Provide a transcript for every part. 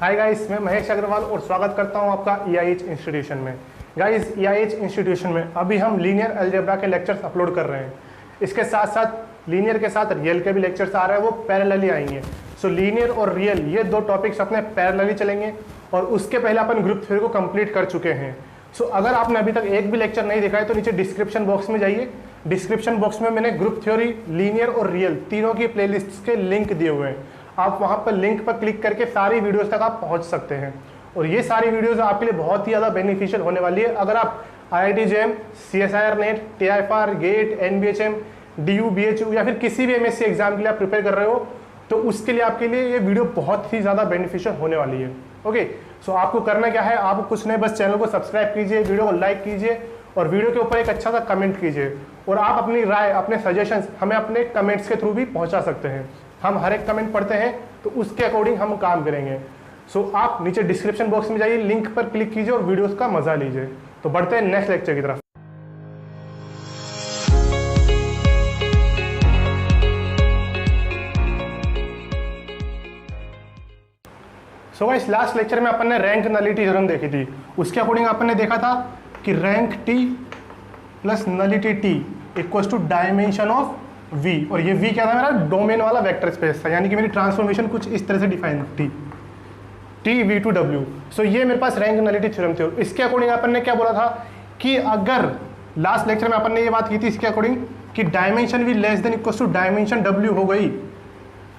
Hi guys, मैं महेश अग्रवाल और स्वागत करता हूं आपका EIH इंस्टीट्यूशन में। गाइस, EIH इंस्टीट्यूशन में अभी हम लीनियर अलजेब्रा के लेक्चर्स अपलोड कर रहे हैं। इसके साथ साथ लीनियर के साथ रियल के भी लेक्चर्स आ रहे हैं, वो पैरेलली आएंगे। सो लीनियर और रियल ये दो टॉपिक्स अपने पैरेलली चलेंगे और उसके पहले अपन ग्रुप थ्योरी को कंप्लीट कर चुके हैं। सो अगर आपने अभी तक एक भी लेक्चर नहीं देखा है तो नीचे डिस्क्रिप्शन बॉक्स में जाइए। डिस्क्रिप्शन बॉक्स में मैंने ग्रुप थ्योरी, लीनियर और रियल तीनों की प्लेलिस्ट्स के लिंक दिए हुए हैं। आप वहां पर लिंक पर क्लिक करके सारी वीडियोस तक आप पहुंच सकते हैं और ये सारी वीडियोस आपके लिए बहुत ही ज़्यादा बेनिफिशियल होने वाली है। अगर आप IIT JEM, CSIR NET, TIFR, GATE, NBHM, DU, BHU या फिर किसी भी MSc एग्जाम के लिए आप प्रिपेयर कर रहे हो तो उसके लिए आपके लिए ये वीडियो बहुत ही ज़्यादा बेनिफिशियल होने वाली है। ओके, सो आपको करना क्या है, आप कुछ नहीं, बस चैनल को सब्सक्राइब कीजिए, वीडियो को लाइक कीजिए और वीडियो के ऊपर एक अच्छा सा कमेंट कीजिए और आप अपनी राय, अपने सजेशंस हमें अपने कमेंट्स के थ्रू भी पहुंचा सकते हैं। हम हर एक कमेंट पढ़ते हैं तो उसके अकॉर्डिंग हम काम करेंगे। सो आप नीचे डिस्क्रिप्शन बॉक्स में जाइए, लिंक पर क्लिक कीजिए और वीडियोस का मजा लीजिए। तो बढ़ते हैं नेक्स्ट लेक्चर की तरफ। सो गाइस, लास्ट लेक्चर में अपन ने रैंक नलिटी थ्योरम देखी थी। उसके अकॉर्डिंग अपन ने देखा था कि rank T plus nullity T equals to dimension of V, और ये V क्या था, मेरा डोमेन वाला वेक्टर स्पेस था, यानी कि मेरी ट्रांसफॉर्मेशन कुछ इस तरह से डिफाइन थी, T V to W। सो ये मेरे पास रैंक नलिटी थ्योरम थी। इसके अकॉर्डिंग अपन ने क्या बोला था कि अगर लास्ट लेक्चर में अपन ने ये बात की थी इसके अकॉर्डिंग कि dimension V less than equals to dimension W हो गई,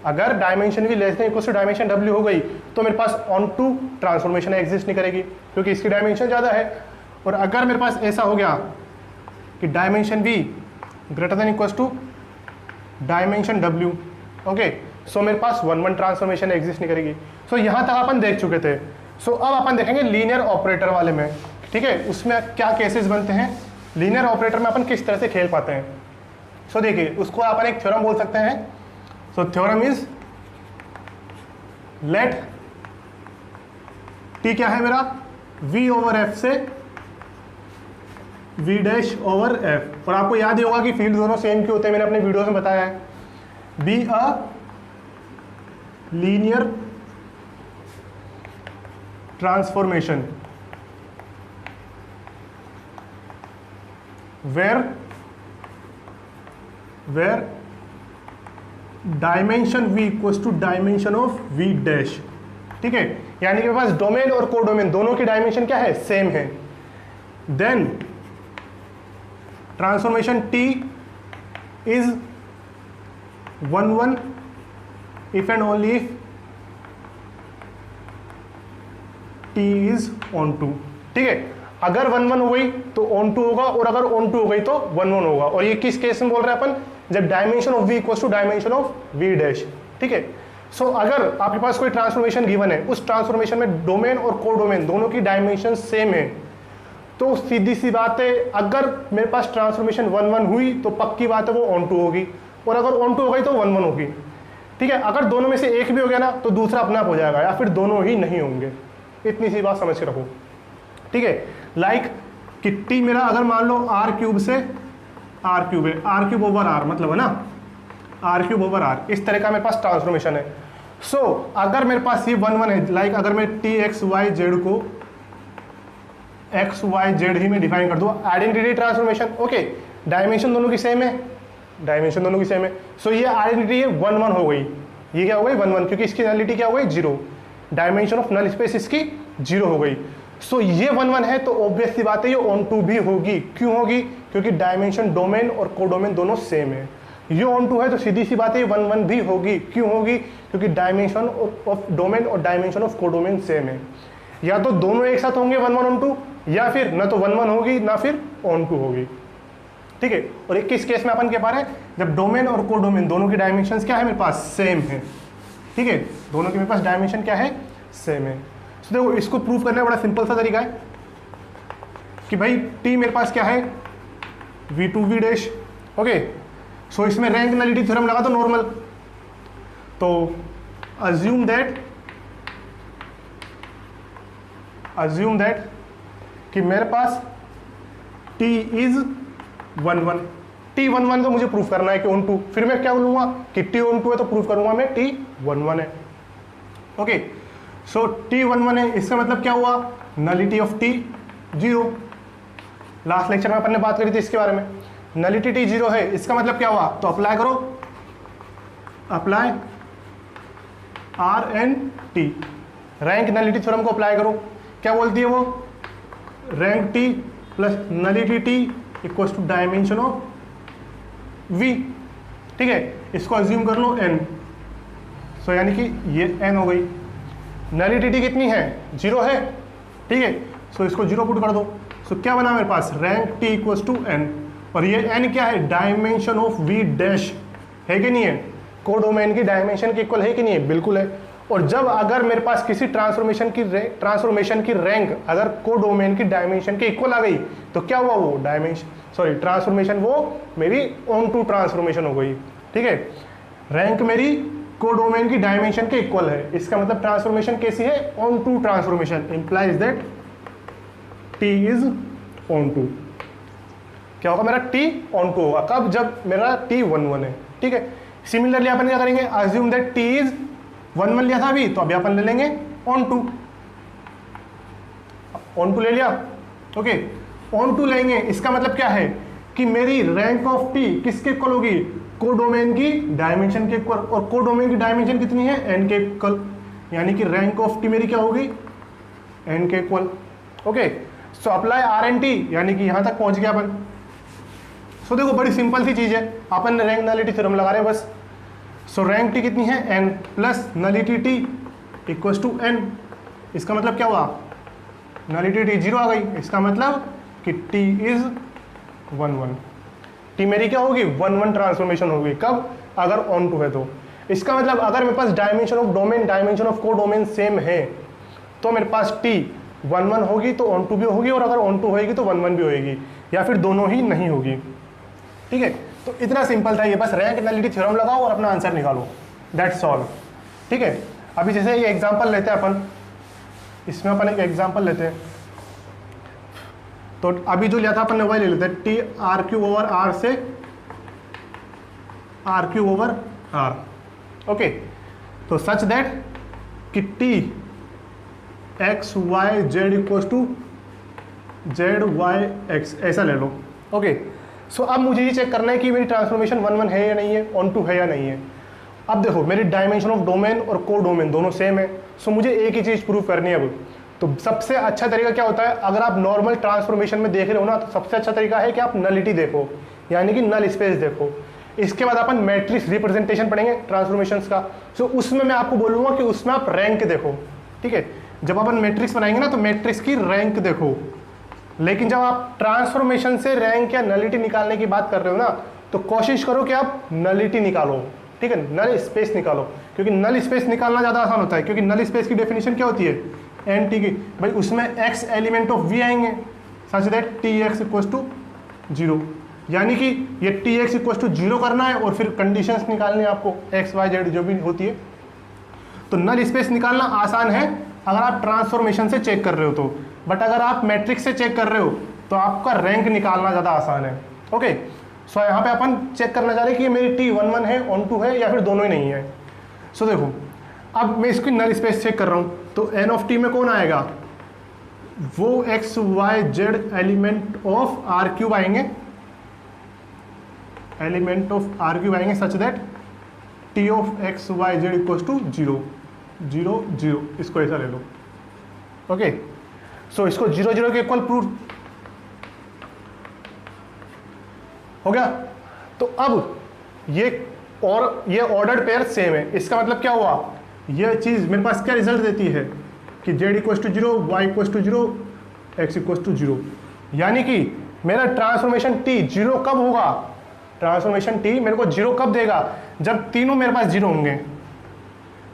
अगर dimension V less than equals to dimension W हो गई तो मेरे पास ऑन टू ट्रांसफॉर्मेशन एग्जिस्ट नहीं करेगी क्योंकि इसकी डायमेंशन ज़्यादा है। और अगर मेरे पास ऐसा हो गया कि dimension V greater than equals to dimension W, okay, so मेरे पास 1-1 ट्रांसफॉर्मेशन एग्जिस्ट नहीं करेगी। सो यहाँ तक अपन देख चुके थे। सो अब अपन देखेंगे लीनियर ऑपरेटर वाले में, ठीक है, उसमें क्या केसेस बनते हैं, लीनियर ऑपरेटर में अपन किस तरह से खेल पाते हैं। सो देखिए, उसको अपन एक थ्योरम बोल सकते हैं। So theorem is let T क्या है मेरा, V ओवर F से V डैश ओवर F। और आपको याद ही होगा कि फील्ड दोनों सेम क्यों होते हैं, मैंने अपने वीडियो में बताया है। Be a linear transformation where dimension V equals to dimension of V dash, ठीक है, यानी कि मेरे पास डोमेन और कोडोमेन दोनों की डायमेंशन क्या है, सेम है। Then transformation T is 1-1 if and only if T is on2, ठीक है। अगर 1-1 हो गई तो on2 होगा और अगर on2 हो गई तो 1-1 होगा। और ये किस केस में बोल रहे हैं अपन, जब dimension of V equals to dimension of V dash, ठीक है। सो अगर आपके पास कोई ट्रांसफॉर्मेशन गिवन है, उस ट्रांसफॉर्मेशन में डोमेन और कोडोमेन दोनों की डायमेंशन सेम है, तो सीधी सी बात है, अगर मेरे पास ट्रांसफॉर्मेशन 1-1 हुई तो पक्की बात है वो on2 होगी और अगर on2 हो गई तो 1-1 होगी, ठीक है। अगर दोनों में से एक भी हो गया ना तो दूसरा अपने आप हो जाएगा या फिर दोनों ही नहीं होंगे। इतनी सी बात समझ के रखो, ठीक है। लाइक कि T मेरा अगर मान लो R³ से R³ है, R³ ओवर R मतलब है ना, R³ ओवर R, इस तरह का मेरे पास ट्रांसफॉर्मेशन है। सो अगर मेरे पास ये 1-1 है, लाइक अगर मैं TXYZ को XYZ ही में डिफाइन कर दूँ, आइडेंटिटी ट्रांसफॉर्मेशन, ओके, डायमेंशन दोनों की सेम है, डायमेंशन दोनों की सेम है। सो ये आइडेंटिटी है 1-1 हो गई, ये क्या हो गई 1-1, क्योंकि इसकी नलिटी क्या हो गई 0, डायमेंशन ऑफ नल स्पेस इसकी 0 हो गई। सो ये 1-1 है तो ऑब्वियस सी बात है ये on2 भी होगी। क्यों होगी, क्योंकि डायमेंशन डोमेन और कोडोमेन दोनों सेम है। ये on2 है तो सीधी सी बात है ये 1-1 भी होगी। क्यों होगी, क्योंकि डायमेंशन ऑफ डोमेन और डायमेंशन ऑफ कोडोमेन सेम है। या तो दोनों एक साथ होंगे 1-1 on2, या फिर ना तो 1-1 होगी ना फिर on2 होगी, ठीक है। और एक किस केस में अपन कह पा रहे हैं, जब डोमेन और कोडोमेन दोनों की डायमेंशंस क्या है मेरे पास, सेम है, ठीक है, दोनों की मेरे पास डायमेंशन क्या है, सेम है। तो देखो, इसको प्रूव करने का बड़ा सिंपल सा तरीका है कि भाई T मेरे पास क्या है, V2V डैश, ओके। सो इसमें रैंक नलिटी थ्योरम लगा तो नॉर्मल, तो अज्यूम दैट कि मेरे पास T इज 1-1, T 1-1 तो मुझे प्रूफ करना है कि on2, फिर मैं क्या बोलूँगा कि T on2 है तो प्रूफ करूँगा मैं T 1-1 है, ओके। सो T11 है, इसका मतलब क्या हुआ, nullity of T 0। Last lecture में अपन ने बात करी थी इसके बारे में, नलिटी T 0 है, इसका मतलब क्या हुआ, तो अप्लाई करो, apply RNT, rank nullity theorem को अप्लाई करो। क्या बोलती है वो, rank T plus nullity T equals to dimension of V। ठीक है, इसको अज्यूम कर लो n, सो यानी कि ये n हो गई। नलिटी T कितनी है, 0 है। ठीक है, सो इसको 0 पुट कर दो। सो क्या बना मेरे पास, rank T equals to n, और ये n क्या है, डायमेंशन ऑफ V डैश, है कि नहीं है, कोडोमेन की डायमेंशन के इक्वल है कि नहीं है, बिल्कुल है। और जब अगर मेरे पास किसी ट्रांसफॉर्मेशन की रैंक अगर कोडोमेन की डायमेंशन के इक्वल आ गई तो क्या हुआ, वो ट्रांसफॉर्मेशन वो मेरी ऑन टू ट्रांसफॉर्मेशन हो गई। ठीक है, रैंक मेरी कोडोमेन की डायमेंशन के इक्वल है, इसका मतलब ट्रांसफॉर्मेशन कैसी है, onto transformation, implies that T is onto. क्या होगा, मेरा T ऑन टू होगा कब, जब मेरा T11 है। ठीक है, सिमिलरली अपन क्या करेंगे, अज्यूम दैट T इज 11 लिया था अभी, तो अभी अपन ले लेंगे ऑन टू, ऑन टू ले लिया। ओके, ऑन टू लेंगे, इसका मतलब क्या है कि मेरी रैंक ऑफ T किसके इक्वल होगी, कोडोमेन की डायमेंशन के इक्वल, और कोडोमेन की डायमेंशन कितनी है, n के इक्वल, यानी कि रैंक ऑफ T मेरी क्या होगी, n के equal. Okay, so apply RNT, यानी कि यहां तक पहुंच गया अपन। सो देखो बड़ी सिंपल सी चीज है, अपन रैंक नलिटी थ्योरम लगा रहे हैं बस। सो रैंक T कितनी है, n plus nullity T equals to n, इसका मतलब क्या हुआ, नलिटी T 0 आ गई, इसका मतलब कि T इज 11, T मेरी क्या होगी, 1-1 ट्रांसफॉर्मेशन होगी, कब, अगर ऑन टू है तो। इसका मतलब अगर मेरे पास dimension of domain, dimension of codomain same है तो मेरे पास T 1-1 होगी तो ऑन टू भी होगी, और अगर ऑन टू होगी तो 1-1 भी होगी, या फिर दोनों ही नहीं होगी। ठीक है, तो इतना सिंपल था ये, बस रैंक नलिटी थ्योरम लगाओ और अपना आंसर निकालो, दैट्स ऑल। ठीक है, अभी जैसे ये एग्जांपल लेते हैं अपन, इसमें अपन एक एग्जांपल लेते हैं, तो अभी जो लिया था अपन ने वही ले लेते हैं, T R³ ओवर R से R³ ओवर R। ओके, तो सच दैट कि T X Y Z equals to Z Y X, ऐसा ले लो। ओके, सो अब मुझे ये चेक करना है कि मेरी ट्रांसफॉर्मेशन 1-1 है या नहीं है, ऑन टू है या नहीं है। अब देखो मेरी डायमेंशन ऑफ डोमेन और कोडोमेन दोनों सेम है, सो मुझे एक ही चीज़ प्रूव करनी है अब। तो सबसे अच्छा तरीका क्या होता है, अगर आप नॉर्मल ट्रांसफॉर्मेशन में देख रहे हो ना, तो सबसे अच्छा तरीका है कि आप नलिटी देखो, यानी कि नल स्पेस देखो। इसके बाद अपन मैट्रिक्स रिप्रेजेंटेशन पढ़ेंगे ट्रांसफॉर्मेशंस का, सो उसमें मैं आपको बोलूँगा कि उसमें आप रैंक देखो। ठीक है, जब अपन मैट्रिक्स बनाएंगे ना तो मैट्रिक्स की रैंक देखो, लेकिन जब आप ट्रांसफॉर्मेशन से रैंक या नलिटी निकालने की बात कर रहे हो ना, तो कोशिश करो कि आप नलिटी निकालो। ठीक है, नल स्पेस निकालो, क्योंकि नल स्पेस निकालना ज़्यादा आसान होता है, क्योंकि नल स्पेस की डेफिनेशन क्या होती है, NT की, भाई उसमें x एलिमेंट ऑफ V आएंगे, such that TX equals to 0, यानी कि ये TX इक्वल्स टू 0 करना है और फिर कंडीशंस निकालनी है आपको, x y z जो भी होती है। तो नल स्पेस निकालना आसान है अगर आप ट्रांसफॉर्मेशन से चेक कर रहे हो तो, बट अगर आप मैट्रिक्स से चेक कर रहे हो तो आपका रैंक निकालना ज़्यादा आसान है। ओके, सो यहाँ पे अपन चेक करना चाह रहे हैं कि मेरी T 1-1 है, ऑन टू है, या फिर दोनों ही नहीं है। सो देखो अब मैं इसकी नल स्पेस चेक कर रहा हूँ, तो n ऑफ T में कौन आएगा, वो x y z element of R³ आएंगे, एलिमेंट ऑफ R³ आएंगे, such that T of x y z equals to 0 0 0, इसको ऐसा ले लो। ओके, सो इसको 0 0 के इक्वल प्रूव हो गया। तो अब ये और ये ऑर्डर्ड पेयर सेम है, इसका मतलब क्या हुआ, ये चीज़ मेरे पास क्या रिजल्ट देती है कि z equals to 0, y equals to 0, x equals to 0, यानी कि मेरा ट्रांसफॉर्मेशन T 0 कब होगा, ट्रांसफॉर्मेशन T मेरे को 0 कब देगा, जब तीनों मेरे पास 0 होंगे,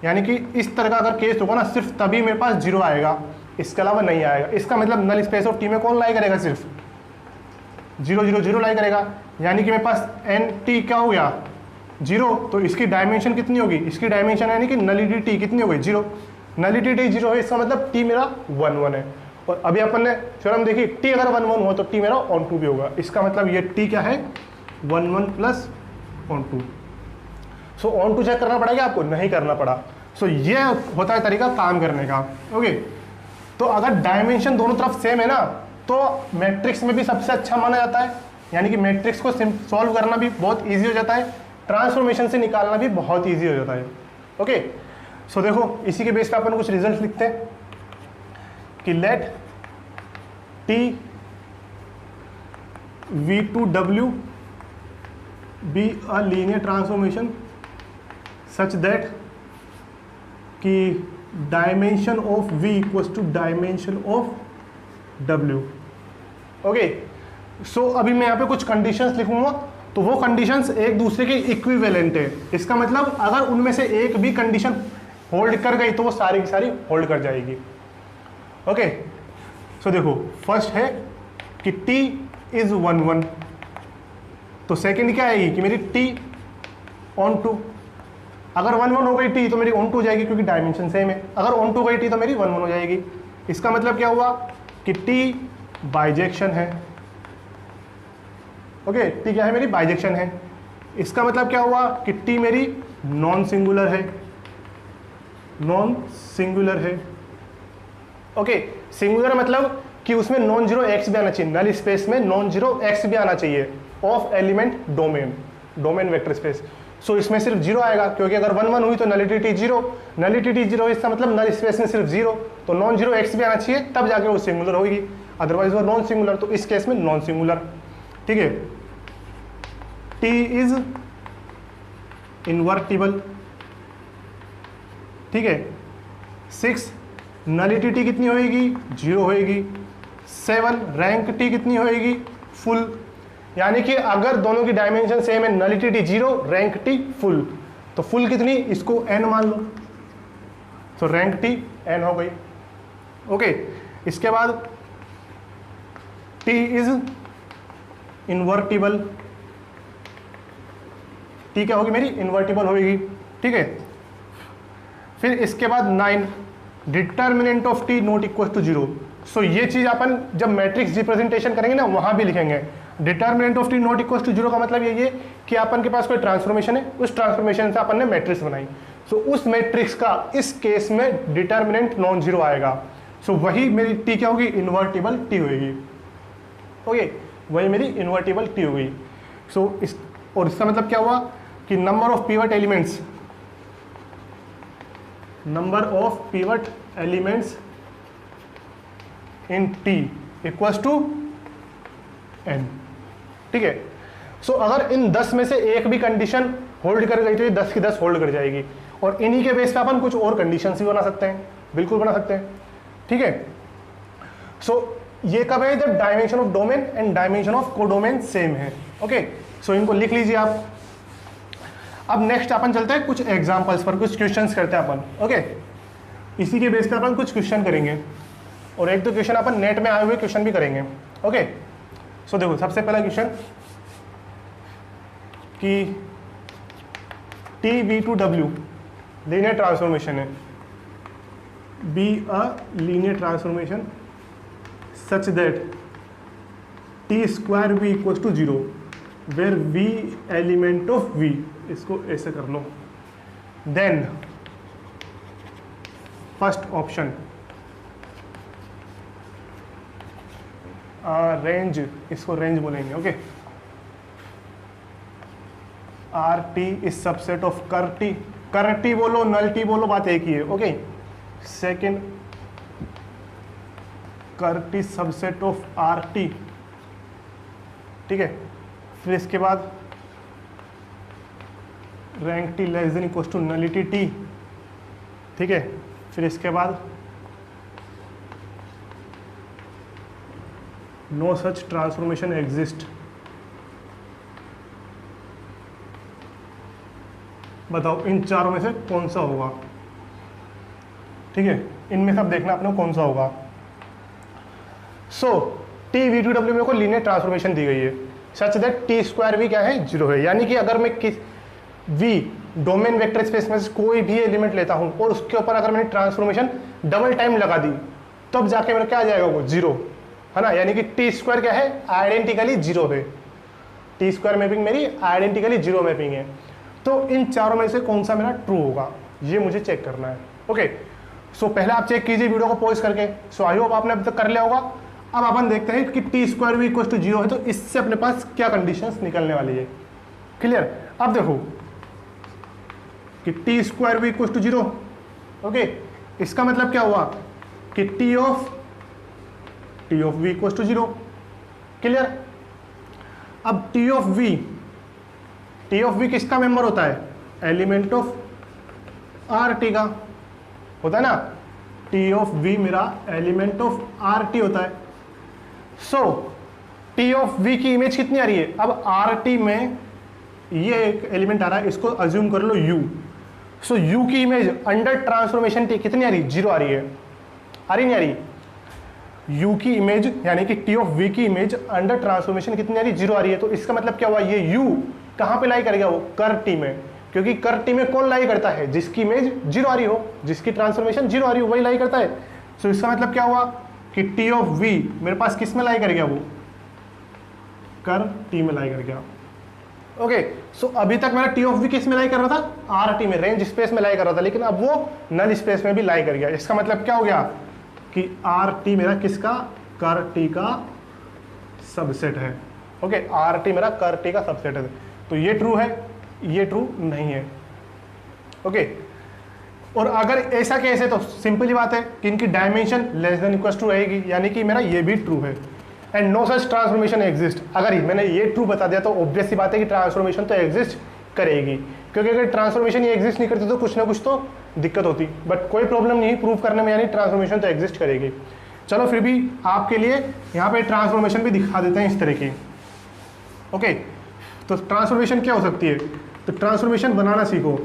यानी कि इस तरह का अगर केस होगा ना, सिर्फ तभी मेरे पास 0 आएगा, इसके अलावा नहीं आएगा। इसका मतलब नल स्पेस ऑफ T में कौन लाई करेगा, सिर्फ 0 0 0 लाई करेगा, यानी कि मेरे पास NT क्या हो गया 0, तो इसकी डायमेंशन कितनी होगी, इसकी डायमेंशन यानी कि नलिटी T कितनी हो गई 0, नलिटी T 0 है, इसका मतलब T मेरा 1-1 है। और अभी अपन ने थ्योरम देखी, T अगर 1-1 हो तो T मेरा ऑन टू भी होगा, इसका मतलब ये T क्या है 1-1 plus onto. So onto check करना पड़ेगा आपको, नहीं करना पड़ा, सो ये होता है तरीका काम करने का। ओके, तो अगर डायमेंशन दोनों तरफ सेम है ना, तो मैट्रिक्स में भी सबसे अच्छा माना जाता है, यानी कि मैट्रिक्स को सॉल्व करना भी बहुत ईजी हो जाता है, ट्रांसफॉर्मेशन से निकालना भी बहुत ईजी हो जाता है। ओके, सो देखो इसी के बेस पे अपन कुछ रिजल्ट लिखते हैं कि let T V2W be a linear transformation such that कि dimension of V equals to dimension of W। Okay, so अभी मैं यहाँ पे कुछ कंडीशंस लिखूंगा, तो वो कंडीशंस एक दूसरे के इक्विवेलेंट है। इसका मतलब अगर उनमें से एक भी कंडीशन होल्ड कर गई तो वो सारी की सारी होल्ड कर जाएगी। ओके, सो देखो फर्स्ट है कि T इज 1 1, तो सेकंड क्या आएगी कि मेरी T ऑन टू, अगर 1 1 हो गई T तो मेरी ऑन टू हो जाएगी क्योंकि डायमेंशन सेम है, अगर ऑन टू गई T तो मेरी 1 1 हो जाएगी। इसका मतलब क्या हुआ कि T बाइजेक्शन है। ओके, T क्या है, मेरी बाइजेक्शन है। इसका मतलब क्या हुआ कि T मेरी नॉन सिंगुलर है, नॉन सिंगुलर है। ओके, सिंगुलर मतलब कि उसमें नॉन जीरो एक्स भी आना चाहिए, नल स्पेस में नॉन जीरो एक्स भी आना चाहिए of element domain, domain vector space. So इसमें सिर्फ जीरो आएगा क्योंकि अगर 1 1 हुई तो नलिटी जीरो, नलिटी जीरो इसका मतलब नल स्पेस में सिर्फ जीरो, तो नॉन जीरो एक्स भी आना चाहिए तब जाके वो सिंगुलर होगी, अदरवाइज वो नॉन सिंगुलर, तो इस केस में नॉन सिंगुलर। ठीक है, T इज इनवर्टिबल। ठीक है, 6 नलिटी T कितनी होएगी, 0 होएगी। 7 रैंक T कितनी होएगी, फुल, यानी कि अगर दोनों की डायमेंशन सेम है, nullity T 0, rank T full, तो फुल कितनी, इसको n मान लो, तो रैंक T n हो गई। ओके, इसके बाद T इज इनवर्टिबल, T क्या होगी मेरी, इनवर्टिबल होगी। ठीक है, फिर इसके बाद 9 determinant of T not equal to 0। So ये चीज अपन जब मैट्रिक्स रिप्रेजेंटेशन करेंगे ना वहां भी लिखेंगे, determinant of T not equal to 0 का मतलब ये कि अपन के पास कोई ट्रांसफॉर्मेशन है, उस ट्रांसफॉर्मेशन से अपन ने मैट्रिक्स बनाई, सो उस मैट्रिक्स का इस केस में डिटर्मिनेंट नॉन जीरो आएगा। सो वही मेरी T क्या होगी, इन्वर्टिबल T होगी। ओके, वही मेरी इन्वर्टिबल T हो गई। सो इस, और इसका मतलब क्या हुआ कि number of pivot elements, number of pivot elements in T equals to n। ठीक है, सो अगर इन 10 में से एक भी कंडीशन होल्ड कर गई तो ये 10 की 10 होल्ड कर जाएगी, और इन्हीं के बेस पे अपन कुछ और कंडीशन भी बना सकते हैं, बिल्कुल बना सकते हैं। ठीक है, सो ये कब है, जब dimension of domain and dimension of codomain same है। ओके, सो इनको लिख लीजिए आप। अब नेक्स्ट अपन चलते हैं कुछ एग्जांपल्स पर, कुछ क्वेश्चंस करते हैं अपन। ओके, इसी के बेस पे अपन कुछ क्वेश्चन करेंगे, और एक दो क्वेश्चन अपन नेट में आए हुए क्वेश्चन भी करेंगे। ओके, सो देखो सबसे पहला क्वेश्चन कि TV2W लीनियर ट्रांसफॉर्मेशन है, be a linear transformation such that T square V equals to 0 where V element of V, इसको ऐसे कर लो। देन फर्स्ट ऑप्शन रेंज, इसको रेंज बोलेंगे। Okay, R T is subset of ker T, ker T बोलो null T बोलो, बात एक ही है। Okay, second ker T subset of R T. ठीक है, फिर इसके बाद rank T less than equal to nullity T. ठीक है, फिर इसके बाद नो सच ट्रांसफॉर्मेशन एग्जिस्ट। बताओ इन चारों में से कौन सा होगा। ठीक है, इनमें सब देखना अपने कौन सा होगा। सो TV2W मेरे को लीनियर ट्रांसफॉर्मेशन दी गई है सच दैट T स्क्वायर भी क्या है, 0 है, यानी कि अगर मैं किस V डोमेन वेक्टर स्पेस में से कोई भी एलिमेंट लेता हूं और उसके ऊपर अगर मैंने ट्रांसफॉर्मेशन डबल टाइम लगा दी तब जाके मेरा क्या आ जाएगा, वो 0 है ना, यानी कि T स्क्वायर क्या है, आइडेंटिकली 0 है। T स्क्वायर मैपिंग मेरी आइडेंटिकली 0 मैपिंग है। तो इन चारों में से कौन सा मेरा ट्रू होगा, ये मुझे चेक करना है। ओके, सो पहले आप चेक कीजिए वीडियो को पॉज करके। सो आई होप आपने अभी तक कर लिया होगा। अब अपन देखते हैं कि टी स्क्वायर भी इक्वल टू 0 है तो इससे अपने पास क्या कंडीशंस निकलने वाली है। क्लियर? अब देखो कि टी स्क्वायर भी इक्वल टू 0। ओके, इसका मतलब क्या हुआ कि T of V equal to 0। Clear? अब टी ऑफ वी किसका मेंबर होता है? एलिमेंट ऑफ आर टी का होता है ना। टी ऑफ वी मेरा एलिमेंट ऑफ आर टी होता है। सो टी ऑफ वी की इमेज कितनी आ रही है? अब आर टी में ये एक एलिमेंट आ रहा है, इसको अज्यूम कर लो यू। सो यू की इमेज अंडर ट्रांसफॉर्मेशन टी कितनी आ रही? 0 आ रही है। आ रही नहीं आ रही? u की इमेज यानी कि t ऑफ v की इमेज अंडर ट्रांसफॉर्मेशन कितनी आ रही? 0 आ रही है। तो इसका मतलब क्या हुआ? ये u कहाँ पे लाई करेगा? वो कर t में, क्योंकि कर t में कौन लाई करता है? जिसकी इमेज 0 आ रही हो, जिसकी ट्रांसफॉर्मेशन 0 आ रही हो वही लाई करता है। सो इसका मतलब क्या हुआ कि t ऑफ v मेरे पास किस में लाई कर गया? वो कर t में लाई कर गया। ओके, सो अभी तक मेरा टी ऑफ वी किस में लाई कर रहा था? आर टी में, रेंज स्पेस में लाई कर रहा था, लेकिन अब वो नल स्पेस में भी लाई कर गया। इसका मतलब क्या हो गया कि आर टी मेरा किसका? कर टी का सबसेट है। ओके, आर टी मेरा कर टी का सबसेट है। तो ये ट्रू है, ये ट्रू नहीं है। ओके, और अगर ऐसा केस है तो सिंपली बात है कि इनकी dimension less than equal to रहेगी, यानी कि मेरा ये भी ट्रू है। And no such transformation exist. अगर ही मैंने ये ट्रू बता दिया तो ऑब्वियस सी बात है कि ट्रांसफॉर्मेशन तो एग्जिस्ट करेगी, क्योंकि अगर ट्रांसफॉर्मेशन ये एग्जिस्ट नहीं करती तो कुछ ना कुछ तो दिक्कत होती। बट कोई प्रॉब्लम नहीं प्रूव करने में, यानी ट्रांसफॉर्मेशन तो एग्जिस्ट करेगी। चलो फिर भी आपके लिए यहाँ पे ट्रांसफॉर्मेशन भी दिखा देते हैं इस तरह की। ओके, तो ट्रांसफॉर्मेशन क्या हो सकती है? तो ट्रांसफॉर्मेशन बनाना सीखो।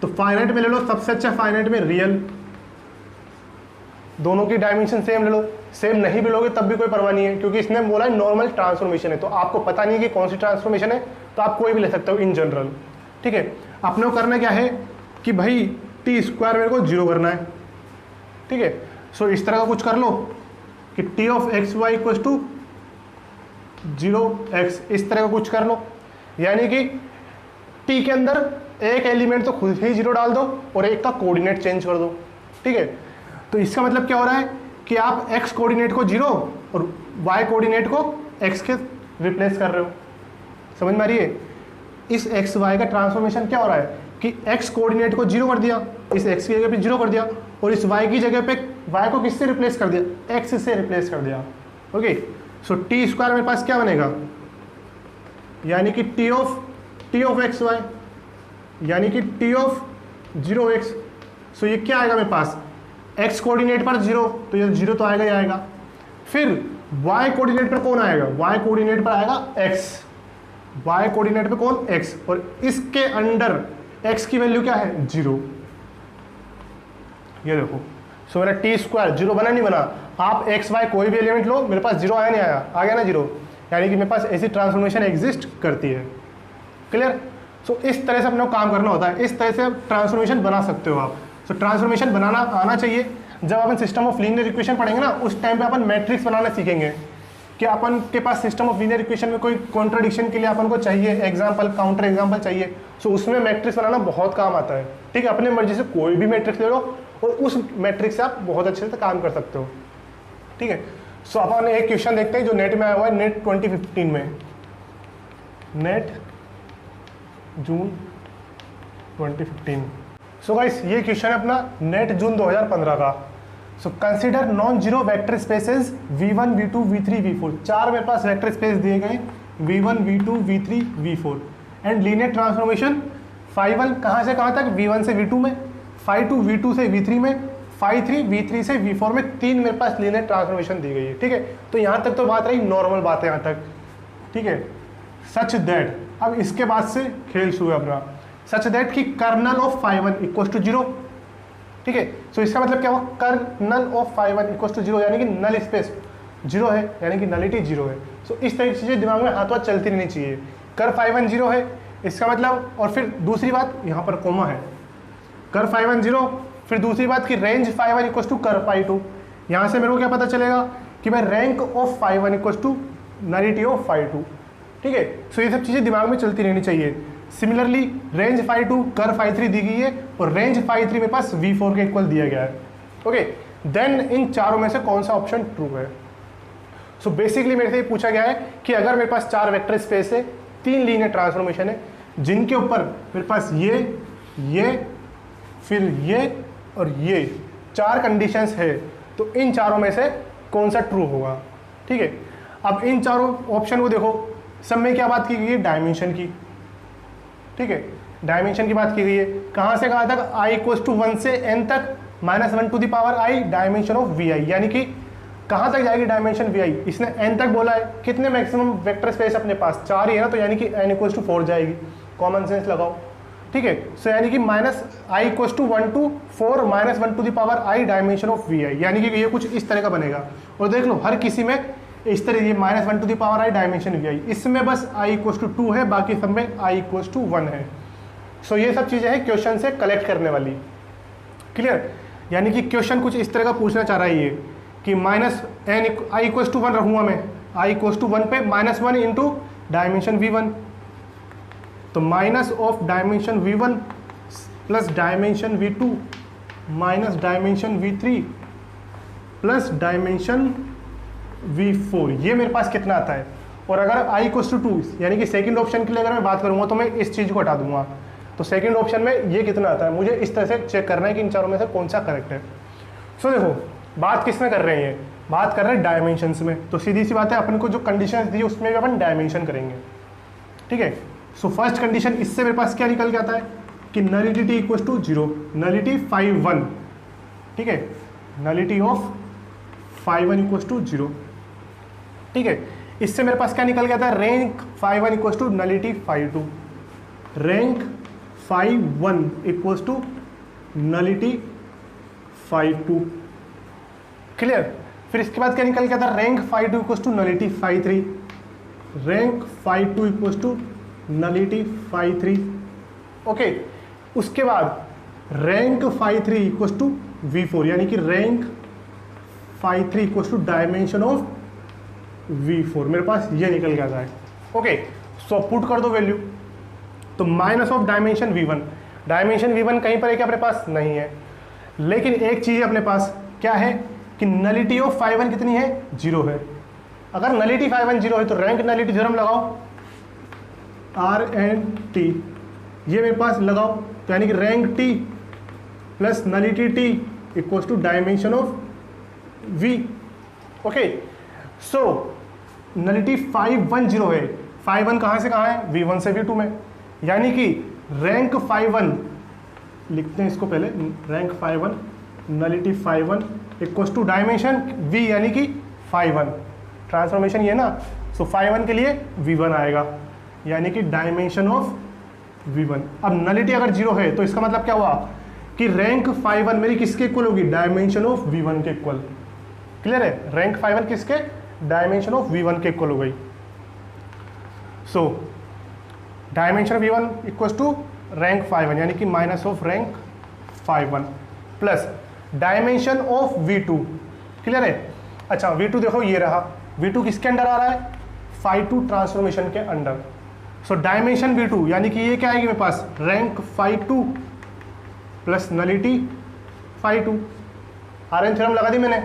तो फाइनाइट में ले लो, सबसे अच्छा फाइनाइट में रियल, दोनों की डायमेंशन सेम ले लो। सेम नहीं भी लोगे तब भी कोई परवाह नहीं है, क्योंकि इसने बोला है नॉर्मल ट्रांसफॉर्मेशन है, तो आपको पता नहीं है कि कौन सी ट्रांसफॉर्मेशन है, तो आप कोई भी ले सकते हो इन जनरल। ठीक है, अपने को करना क्या है कि भाई टी स्क्वायर मेरे को 0 करना है। ठीक है, सो इस तरह का कुछ कर लो कि T of x Y equal to 0x, इस तरह का कुछ कर लो। यानी कि टी के अंदर एक एलिमेंट तो खुद ही 0 डाल दो और एक का कोऑर्डिनेट चेंज कर दो। ठीक है, तो इसका मतलब क्या हो रहा है कि आप x कोऑर्डिनेट को 0 और y कोऑर्डिनेट को x के रिप्लेस कर रहे हो। समझ में आ रही है? इस x y का ट्रांसफॉर्मेशन क्या हो रहा है कि x कोऑर्डिनेट को 0 कर दिया, इस x की जगह पे 0 कर दिया, और इस y की जगह पे y को किससे रिप्लेस कर दिया? x से रिप्लेस कर दिया। ओके, सो टी स्क्वायर मेरे पास क्या बनेगा? यानी कि टी ऑफ एक्स वाई, यानी कि टी ऑफ 0x। सो ये क्या आएगा मेरे पास? x कोऑर्डिनेट पर 0, तो ये 0 तो आएगा ही आएगा। फिर y कोऑर्डिनेट पर कौन आएगा? y कोऑर्डिनेट पर आएगा x, y कोऑर्डिनेट पे कौन? x, और इसके अंडर x की वैल्यू क्या है? 0। ये देखो, सो मेरा टी स्क्वायर 0 बना नहीं बना? आप x y कोई भी एलिमेंट लो, मेरे पास 0 आया नहीं आया? आ गया ना 0, यानी कि मेरे पास ऐसी ट्रांसफॉर्मेशन एग्जिस्ट करती है। क्लियर? सो इस तरह से अपने को काम करना होता है, इस तरह से ट्रांसफॉर्मेशन बना सकते हो आप। सो ट्रांसफॉर्मेशन बनाना आना चाहिए। जब अपन सिस्टम ऑफ लीनियर इक्वेशन पढ़ेंगे ना, उस टाइम पे अपन मैट्रिक्स बनाना सीखेंगे कि अपन के पास सिस्टम ऑफ लीनियर इक्वेशन में कोई कॉन्ट्रडिक्शन के लिए अपन को चाहिए एग्जांपल, काउंटर एग्जांपल चाहिए। सो उसमें मैट्रिक्स बनाना बहुत काम आता है। ठीक है, अपने मर्जी से कोई भी मैट्रिक्स ले लो और उस मैट्रिक्स से आप बहुत अच्छे से काम कर सकते हो। ठीक है, सो अपन एक क्वेश्चन देखते हैं जो नेट में आया हुआ है, नेट 2015 में, नेट जून 2015। सो गाइस ये क्वेश्चन है अपना नेट जून 2015 का। So consider non zero vector spaces v1 v2 v3 v4। 4 मेरे पास वेक्टर स्पेस दिए गए, v1 v2 v3 v4, and linear transformation φ1 कहाँ से कहाँ तक? v1 से v2 में, φ2 v2 से v3 में, φ3 v3 से v4 में। 3 मेरे पास लीनियर ट्रांसफॉर्मेशन दी गई है। ठीक है, तो यहाँ तक तो बात रही नॉर्मल बात है यहाँ तक। ठीक है, सच दैट, अब इसके बाद से खेल शुरू है अपना, सच दैट कि कर्नल ऑफ φ1 इक्वल टू 0। ठीक है, सो इसका मतलब क्या हुआ? कर्नल ऑफ φ1 इक्वल टू 0, यानी कि नल स्पेस 0 है, यानी कि नलिटी 0 है। सो इस तरह की चीज़ें दिमाग में हाथों हाथ चलती रहनी चाहिए। कर φ1 0 है, इसका मतलब, और फिर दूसरी बात यहाँ पर कोमा है, कर φ1 0, फिर दूसरी बात कि रेंज φ1 इक्वल टू कर φ2। यहाँ से मेरे को क्या पता चलेगा कि भाई rank of φ1 equal to nullity of φ2। ठीक है, सो ये सब चीज़ें दिमाग में चलती रहनी चाहिए। सिमिलरली रेंज फाई 2 कर फाई 3 दी गई है और रेंज फाई 3 मेरे पास V4 के इक्वल दिया गया है। ओके, देन इन चारों में से कौन सा ऑप्शन ट्रू है? सो बेसिकली मेरे से ये पूछा गया है कि अगर मेरे पास 4 वेक्टर स्पेस है, 3 लीनियर ट्रांसफॉर्मेशन है, जिनके ऊपर मेरे पास ये फिर ये और ये 4 कंडीशंस है, तो इन चारों में से कौन सा ट्रू होगा? ठीक है, अब इन चारों ऑप्शन को देखो, सब में क्या बात की गई है? डायमेंशन की। ठीक है, डायमेंशन की बात की गई है। कहाँ से कहाँ तक? i = 1 से n तक -1 to the power i dimension of vi, यानी कि कहाँ तक जाएगी डायमेंशन vi? इसने n तक बोला है। कितने मैक्सिमम वेक्टर स्पेस अपने पास? 4 ही है ना, तो यानी कि n = 4 जाएगी। कॉमन सेंस लगाओ। ठीक है, सो यानी कि -i = 1 to 4 -1 to the power i dimension of vi, यानी कि ये कुछ इस तरह का बनेगा। और देख लो हर किसी में इस तरह ये -1 to the power i dimension vi, इसमें बस i = 2 है, बाकी सब में i = 1 है। सो ये सब चीज़ें हैं क्वेश्चन से कलेक्ट करने वाली। क्लियर? यानी कि क्वेश्चन कुछ इस तरह का पूछना चाह रहा है ये कि i = 1 रखूँगा मैं, i = 1 पे -1 इंटू डायमेंशन v1, तो minus of dimension v1 plus dimension v2 minus dimension v3 plus dimension v4, ये मेरे पास कितना आता है? और अगर i = 2, यानी कि सेकंड ऑप्शन के लिए अगर मैं बात करूँगा तो मैं इस चीज़ को हटा दूंगा, तो सेकंड ऑप्शन में ये कितना आता है? मुझे इस तरह से चेक करना है कि इन चारों में से कौन सा करेक्ट है। सो देखो बात किस में कर रहे हैं? बात कर रहे हैं डायमेंशंस में। तो सीधी सी बात है, अपन को जो कंडीशन दी उसमें भी अपन डायमेंशन करेंगे। ठीक है, सो फर्स्ट कंडीशन इससे मेरे पास क्या निकल के आता है कि नलिटी t = 0, नलिटी फाई 1। ठीक है, नलिटी ऑफ फाई 1 = 0। ठीक है, इससे मेरे पास क्या निकल गया था? Rank phi 1 = nullity phi 2, rank phi 1 = nullity phi 2। Clear? फिर इसके बाद क्या निकल गया था? Rank phi 2 = nullity phi 3, rank phi 2 = nullity phi 3। Okay, उसके बाद रैंक फाई 3 = V4, यानी कि rank phi 3 = dimension of V4, मेरे पास ये निकल गया था। ओके, सो पुट कर दो वैल्यू, तो minus of dimension V1, dimension V1 कहीं पर है क्या अपने पास? नहीं है, लेकिन एक चीज़ अपने पास क्या है कि नलिटी ऑफ फाई 1 कितनी है? 0 है। अगर नलिटी फाई 1 0 है तो रैंक नलिटी थ्योरम लगाओ, RNT, ये मेरे पास लगाओ, तो यानी कि rank T plus nullity T = dimension of V। Okay, so nullity phi 1 0 है, फाई 1 कहाँ से कहाँ है? V1 से V2 में, यानी कि रैंक फाई 1, लिखते हैं इसको पहले, rank phi 1 nullity phi 1 = dimension V, यानी कि फाई 1 ट्रांसफॉर्मेशन ये ना, सो फाई 1 के लिए V1 आएगा, यानी कि डायमेंशन ऑफ V1। अब नलिटी अगर 0 है तो इसका मतलब क्या हुआ कि रैंक फाई 1 मेरी किसके इक्वल होगी? डायमेंशन ऑफ V1 के इक्वल। क्लियर है? रैंक फाई 1 किसके? डायमेंशन ऑफ V1 के इक्वल हो गई। So dimension V1 = rank phi 1, यानी कि minus of rank phi 1 plus dimension of V2। Clear है? अच्छा, V2 देखो ये रहा, V2 किसके अंडर आ रहा है? फाई 2 ट्रांसफॉर्मेशन के अंडर। सो डायमेंशन V2, यानी कि ये क्या आएगी मेरे पास? Rank phi 2 plus nullity phi 2। RN theorem लगा दी मैंने,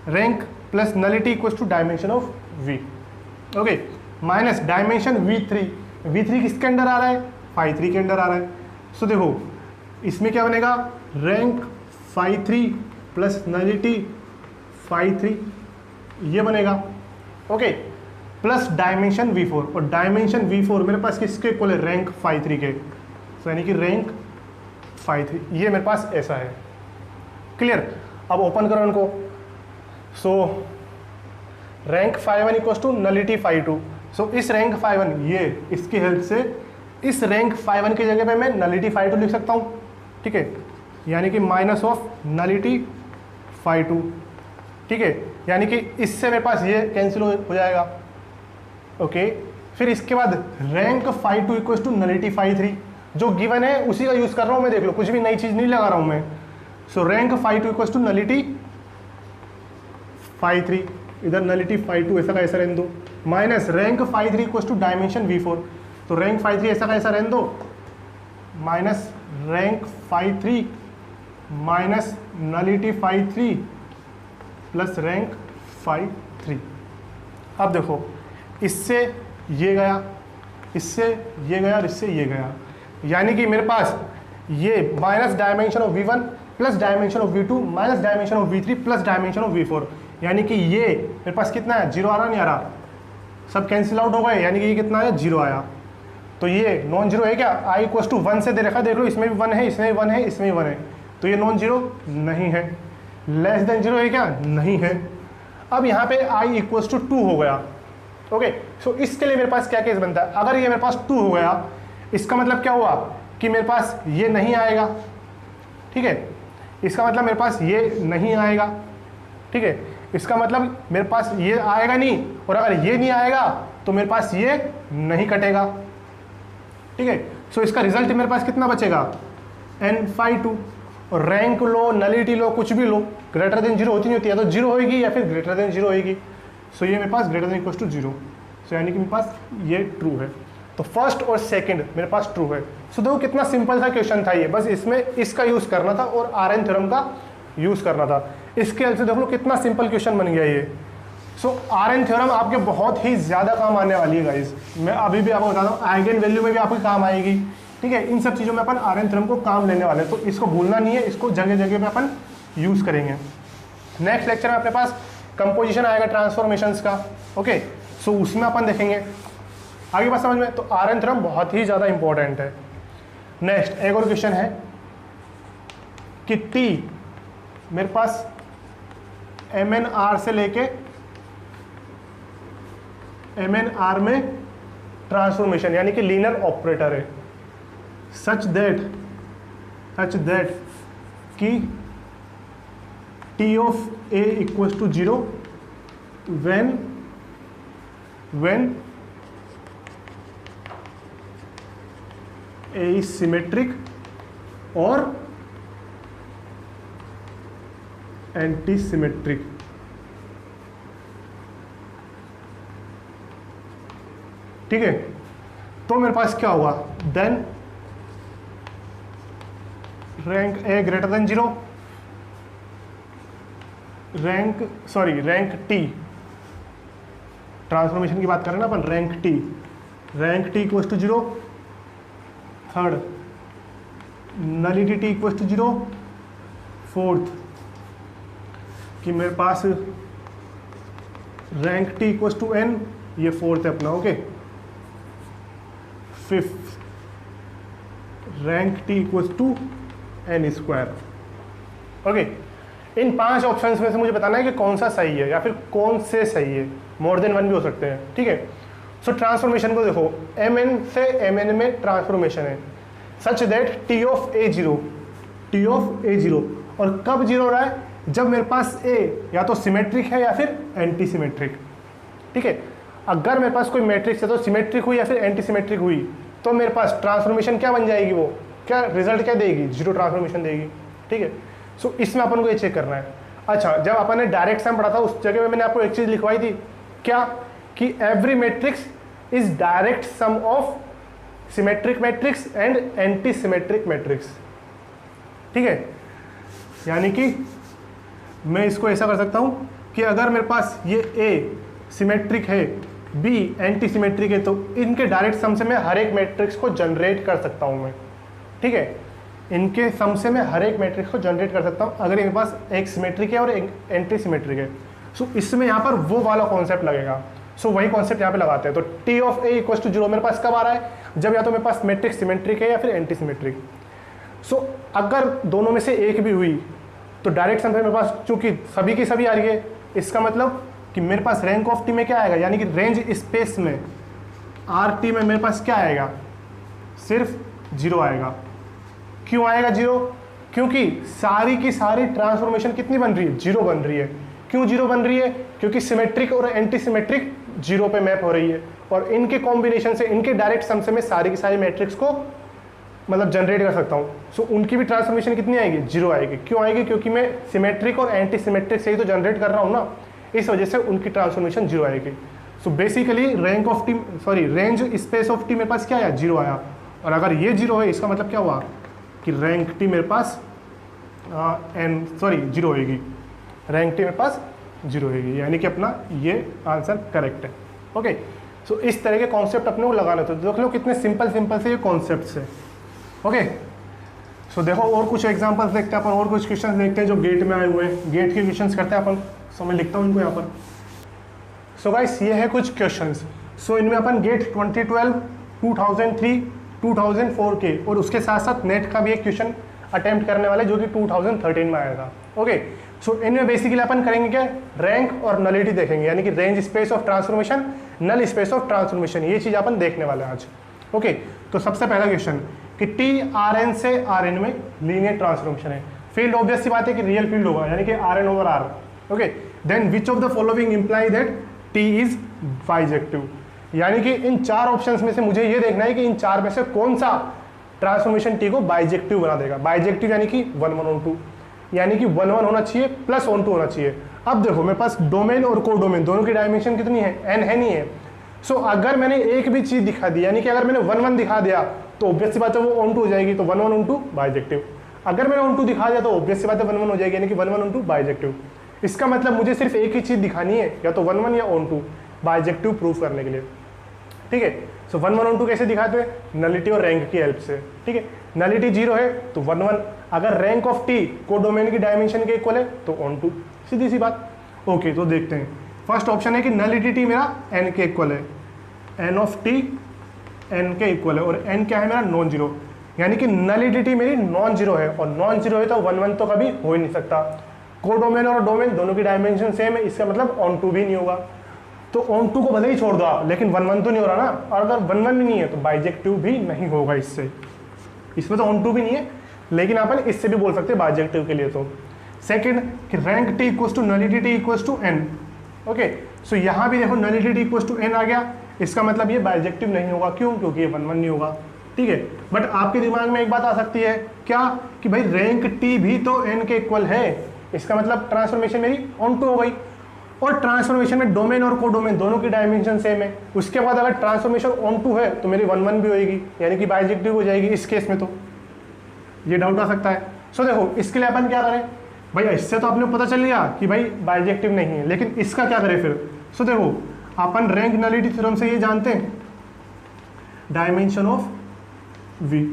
rank plus nullity = dimension of V। Okay, minus dimension V3, V3 किसके अंडर आ रहा है? फाई 3 के अंडर आ रहा है। सो देखो इसमें क्या बनेगा? Rank phi 3 plus nullity phi 3, ये बनेगा। ओके, प्लस डायमेंशन V4, और डायमेंशन V4 मेरे पास किसके इक्वल है? रैंक फाई 3 के, सो यानी कि रैंक फाई 3, ये मेरे पास ऐसा है। क्लियर? अब ओपन करो इनको। So rank phi 1 = nullity phi 2। So इस रैंक फाई 1, ये इसकी हेल्प से इस रैंक फाई 1 की जगह पे मैं नलिटी फाई 2 लिख सकता हूँ। ठीक है, यानी कि माइनस ऑफ नलिटी फाई 2। ठीक है, यानी कि इससे मेरे पास ये कैंसिल हो जाएगा। ओके, फिर इसके बाद रैंक फाई 2 = नलिटी फाई 3, जो गिवन है उसी का यूज़ कर रहा हूँ मैं, देख लो कुछ भी नई चीज़ नहीं लगा रहा हूँ मैं। So rank phi 2 = nullity phi 3, इधर नलिटी फाई 2 ऐसा का ऐसा रहने दो, minus rank phi 3 = dimension V4। तो रैंक फाई 3 ऐसा का ऐसा रहने दो, minus rank phi 3 minus nullity phi 3 plus rank phi 3। अब देखो, इससे ये गया, इससे ये गया और इससे ये गया, यानी कि मेरे पास ये minus dimension of V1 plus dimension of V2 minus dimension of V3 plus dimension of V4, यानी कि ये मेरे पास कितना है, 0 आ रहा नहीं आ रहा, सब कैंसिल आउट हो गए, यानी कि ये कितना आया, 0 आया। तो ये नॉन जीरो है क्या, i इक्वल टू 1 से दे रखा, देख लो इसमें भी 1 है, इसमें भी 1 है, इसमें भी 1 है, तो ये नॉन जीरो नहीं है। लेस देन 0 है क्या, नहीं है। अब यहाँ पे i इक्वल टू 2 हो गया। ओके, सो इसके लिए मेरे पास क्या केस बनता है, अगर ये मेरे पास 2 हो गया, इसका मतलब क्या हुआ कि मेरे पास ये नहीं आएगा, ठीक है, इसका मतलब मेरे पास ये नहीं आएगा, ठीक है, इसका मतलब मेरे पास ये आएगा नहीं, और अगर ये नहीं आएगा तो मेरे पास ये नहीं कटेगा, ठीक है। सो इसका रिजल्ट मेरे पास कितना बचेगा, n फाई 2, और रैंक लो, नलिटी लो, कुछ भी लो, ग्रेटर देन 0 होती नहीं होती है, तो 0 होगी या फिर ग्रेटर देन 0 होगी। सो ये मेरे पास ग्रेटर देन इक्वल टू 0, सो यानी कि मेरे पास ये ट्रू है। तो फर्स्ट और सेकंड मेरे पास ट्रू है। सो देखो कितना सिंपल सा क्वेश्चन था ये, बस इसमें इसका यूज़ करना था और RN थ्योरम का यूज़ करना था। इसके हेल्प से देख लो कितना सिंपल क्वेश्चन बन गया ये। सो RN थ्योरम आपके बहुत ही ज़्यादा काम आने वाली है गाइस, मैं अभी भी आपको बताता हूँ, आइगन वैल्यू में भी आपके काम आएगी, ठीक है, इन सब चीज़ों में अपन RN थ्योरम को काम लेने वाले हैं, तो इसको भूलना नहीं है, इसको जगह जगह पे अपन यूज़ करेंगे। नेक्स्ट लेक्चर में अपने पास कंपोजिशन आएगा ट्रांसफॉर्मेशंस का, ओके, सो उसमें अपन देखेंगे, आगे बात समझ में। तो RN थ्योरम बहुत ही ज़्यादा इंपॉर्टेंट है। नेक्स्ट एक और क्वेश्चन है कि T मेरे पास MNR से लेके MNR में ट्रांसफॉर्मेशन यानी कि लीनियर ऑपरेटर है, सच दैट कि T of A equals to 0 when A is symmetric और एंटी-सिमेट्रिक। ठीक है, तो मेरे पास क्या होगा, then rank A greater than 0, rank T, transformation की बात करें ना अपन, rank T equals to 0, third nullity T equals to 0, fourth कि मेरे पास rank T equals to n, ये फोर्थ है अपना, okay, fifth rank T equals to n square. Okay, in 5 options में से मुझे बताना है कि कौन सा सही है या फिर कौन से सही है, मोर देन 1 भी हो सकते हैं, ठीक है। सो ट्रांसफॉर्मेशन को देखो, mn से mn में ट्रांसफॉर्मेशन है such that T of A 0, और कब 0 हो रहा है, जब मेरे पास A या तो सिमेट्रिक है या फिर एंटी सिमेट्रिक, ठीक है। अगर मेरे पास कोई मैट्रिक्स है तो सिमेट्रिक हुई या फिर एंटी सिमेट्रिक हुई, तो मेरे पास ट्रांसफॉर्मेशन क्या बन जाएगी, वो क्या रिजल्ट क्या देगी, 0 ट्रांसफॉर्मेशन देगी, ठीक है। सो इसमें अपन को ये चेक करना है। अच्छा, जब अपन ने डायरेक्ट सम पढ़ा था उस जगह में मैंने आपको एक चीज़ लिखवाई थी, क्या, कि every matrix is direct sum of symmetric matrix and anti symmetric matrix, ठीक है। यानी कि मैं इसको ऐसा कर सकता हूँ कि अगर मेरे पास ये A सिमेट्रिक है, B एंटी सिमेट्रिक है, तो इनके डायरेक्ट सम से मैं हर एक मैट्रिक्स को जनरेट कर सकता हूँ मैं, ठीक है। इनके सम से मैं हर एक मैट्रिक्स को जनरेट कर सकता हूँ अगर मेरे पास एक सिमेट्रिक है और एक एंटी सिमेट्रिक है। सो इसमें यहाँ पर वो वाला कॉन्सेप्ट लगेगा। सो वही कॉन्सेप्ट यहाँ पे लगाते हैं। तो T of A equals to 0 मेरे पास कब आ रहा है, जब या तो मेरे पास मैट्रिक्स सिमेट्रिक है या फिर एंटी सिमेट्रिक। सो अगर दोनों में से एक भी हुई तो डायरेक्ट सम मेरे पास चूंकि सभी की सभी आ रही है, इसका मतलब कि मेरे पास रैंक ऑफ T में क्या आएगा, यानी कि रेंज स्पेस में RT में मेरे पास क्या आएगा, सिर्फ 0 आएगा। क्यों आएगा 0, क्योंकि सारी की सारी ट्रांसफॉर्मेशन कितनी बन रही है, 0 बन रही है। क्यों 0 बन रही है, क्योंकि सिमेट्रिक और एंटी सिमेट्रिक 0 पे मैप हो रही है, और इनके कॉम्बिनेशन से, इनके डायरेक्ट सम से मैं सारी की सारी मैट्रिक्स को मतलब जनरेट कर सकता हूँ। सो उनकी भी ट्रांसफॉर्मेशन कितनी आएगी, 0 आएगी। क्यों आएगी, क्योंकि मैं सिमेट्रिक और एंटी सिमेट्रिक से ही तो जनरेट कर रहा हूँ ना, इस वजह से उनकी ट्रांसफॉर्मेशन 0 आएगी। So basically rank of T range space of T मेरे पास क्या आया, 0 आया। और अगर ये 0 है इसका मतलब क्या हुआ कि रैंक टी मेरे पास 0 होएगी, रैंक टी मेरे पास 0 होएगी, यानी कि अपना ये आंसर करेक्ट है। ओके, सो इस तरह के कॉन्सेप्ट अपने को लगाने होते हैं। देख लो कितने सिंपल से ये कॉन्सेप्ट है। ओके, सो देखो और कुछ एग्जांपल्स देखते हैं अपन, और कुछ क्वेश्चंस देखते हैं जो गेट में आए हुए हैं। गेट के क्वेश्चंस करते हैं अपन। सो मैं लिखता हूँ इनको यहाँ पर। सो गाइस ये है कुछ क्वेश्चंस। सो इनमें अपन गेट 2012, 2003, 2004 के और उसके साथ साथ नेट का भी एक क्वेश्चन अटेम्प्ट करने वाले जो कि 2013 में आया था। ओके, सो इनमें बेसिकली अपन करेंगे क्या, रैंक और नलिटी देखेंगे, यानी कि range space of transformation, null space of transformation, ये चीज़ अपन देखने वाले हैं आज। ओके, तो सबसे पहला क्वेश्चन कि टी आर एन से आर एन में लीनियर ट्रांसफॉर्मेशन है। फील्ड ऑब्वियस सी बात है कि रियल फील्ड होगा, यानी कि R N over R. Okay, then which of the following imply that T is bijective, यानी कि इन 4 ऑप्शंस में से मुझे ये देखना है कि इन 4 में से कौन सा ट्रांसफॉर्मेशन टी को बाइजेक्टिव बना देगा। बाइजेक्टिव यानी कि 1 1 on 2, यानी कि 1 1 होना चाहिए प्लस on 2 होना चाहिए। अब देखो मेरे पास डोमेन और को डोमेन दोनों की डायमेंशन कितनी है, n है, नहीं है। सो अगर मैंने एक भी चीज दिखा दी, यानी कि अगर मैंने 1 1 दिखा दिया तो ऑब्वियस सी बात है वो on 2 हो जाएगी, तो 1 1 on 2 बाइजेक्टिव। अगर मैंने on 2 दिखा दिया तो ऑब्वियस सी बात है 1 1 हो जाएगी, यानी कि 1 1 on 2 बाइजेक्टिव। इसका मतलब मुझे सिर्फ एक ही चीज दिखानी है, या तो 1 1 या on 2 बाइजेक्टिव प्रूफ करने के लिए। ठीक है, सो 1 1 on 2 कैसे दिखाते हैं, नलिटी और रैंक की हेल्प से। ठीक है, नलिटी 0 है तो 1 1, अगर रैंक ऑफ टी को डोमेन की डायमेंशन के इक्वल है तो on 2, सीधी सी बात। ओके, तो देखते हैं। फर्स्ट ऑप्शन है कि नलिटी टी मेरा n के इक्वल है, n ऑफ टी n के इक्वल है, और n क्या है मेरा, नॉन जीरो, यानी कि नलिटी मेरी नॉन जीरो है, और नॉन जीरो है तो 1 1 तो कभी हो ही नहीं सकता। को डोमेन और डोमेन दोनों की डायमेंशन सेम है, इसका मतलब on 2 भी नहीं होगा। तो on 2 को भले ही छोड़ दो आप, लेकिन 1 1 तो नहीं हो रहा ना, और अगर 1 1 भी नहीं है तो बाइजेक्टिव भी नहीं होगा इससे। इसमें तो on 2 भी नहीं है, लेकिन अपन इससे भी बोल सकते हैं बाइजेक्टिव के लिए। तो सेकंड कि rank T equals to nullity T equals to n। Okay, so यहाँ भी देखो nullity T equals to n आ गया, इसका मतलब ये बाइजेक्टिव नहीं होगा। क्यों, क्योंकि ये 1 1 नहीं होगा। ठीक है, बट आपके दिमाग में एक बात आ सकती है क्या, कि भाई रैंक टी भी तो n के इक्वल है, इसका मतलब ट्रांसफॉर्मेशन मेरी on 2 हो गई। और ट्रांसफॉर्मेशन में डोमेन और को डोमेन दोनों की डायमेंशन सेम है। उसके बाद अगर ट्रांसफॉर्मेशन on 2 है तो मेरी 1 1 भी होएगी, यानी कि बाइजेक्टिव हो जाएगी इस केस में। तो ये डाउट आ सकता है। सो देखो इसके लिए अपन क्या करें, भाई इससे तो आपने पता चल गया कि भाई बाइजेक्टिव नहीं है, लेकिन इसका क्या करें फिर। सो देखो अपन रैंक नलिटी थ्योरम से ये जानते हैं, dimension of v।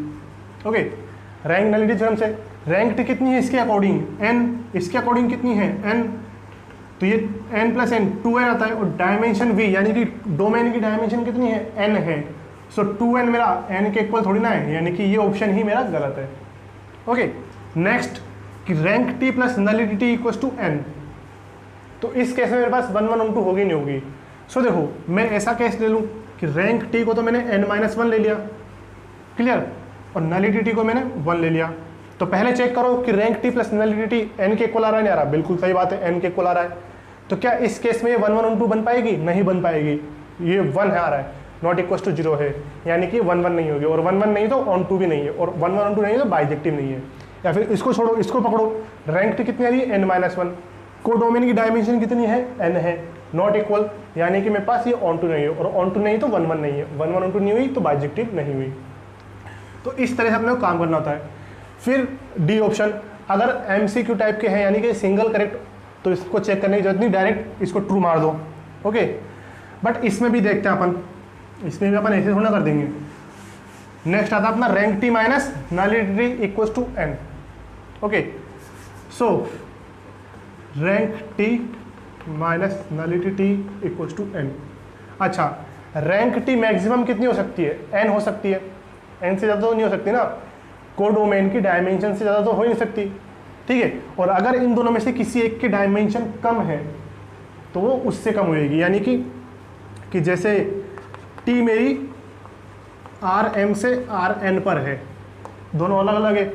Okay, rank nullity theorem से रैंक टी कितनी है इसके अकॉर्डिंग, n, इसके अकॉर्डिंग कितनी है n, तो ये n प्लस n 2n आता है, और डायमेंशन v यानी कि डोमेन की डायमेंशन कितनी है, n है। सो 2n मेरा n के इक्वल थोड़ी ना है, यानी कि ये ऑप्शन ही मेरा गलत है। ओके, नेक्स्ट कि rank T plus nullity T equals to n, तो इस केस में मेरे पास 1 1 on 2 होगी नहीं होगी। सो देखो मैं ऐसा केस ले लूँ कि रैंक टी को तो मैंने n-1 ले लिया, क्लियर, और नलिटी टी को मैंने 1 ले लिया। तो पहले चेक करो कि rank T plus nullity T n के इक्वल आ रहा है, नहीं आ रहा, बिल्कुल सही बात है n के इक्वल आ रहा है। तो क्या इस केस में ये 1 1 on 2 बन पाएगी, नहीं बन पाएगी, ये 1 है आ रहा है, नॉट इक्वल टू 0 है, यानी कि 1 1 नहीं होगी, और 1 1 नहीं तो on 2 भी नहीं है, और 1 1 on 2 नहीं है तो बाइजेक्टिव नहीं है। या फिर इसको छोड़ो, इसको पकड़ो, रैंक टी कितनी आ रही है, n-1, को डोमेन की डायमेंशन कितनी है, n है, नॉट इक्वल, यानी कि मेरे पास ये on 2 नहीं है, और on 2 नहीं तो 1 1 नहीं है, 1 1 on 2 नहीं हुई तो बाइजेक्टिव नहीं हुई। तो इस तरह से अपने को काम करना होता है। फिर डी ऑप्शन, अगर MCQ टाइप के हैं यानी कि सिंगल करेक्ट, तो इसको चेक करने की जरूरत नहीं, डायरेक्ट इसको ट्रू मार दो। ओके, बट इसमें भी देखते हैं अपन, इसमें भी अपन ऐसे थोड़ा कर देंगे। नेक्स्ट आता है अपना rank T minus nullity T equals to n। Okay, so rank T minus nullity T equals to n। अच्छा, रैंक टी मैक्सिमम कितनी हो सकती है, n हो सकती है, n से ज़्यादा तो नहीं हो सकती ना, को डोमेन की डायमेंशन से ज़्यादा तो हो ही नहीं सकती। ठीक है, और अगर इन दोनों में से किसी एक की डायमेंशन कम है तो वो उससे कम होएगी, यानी कि जैसे t मेरी Rm से Rn पर है, दोनों अलग अलग है,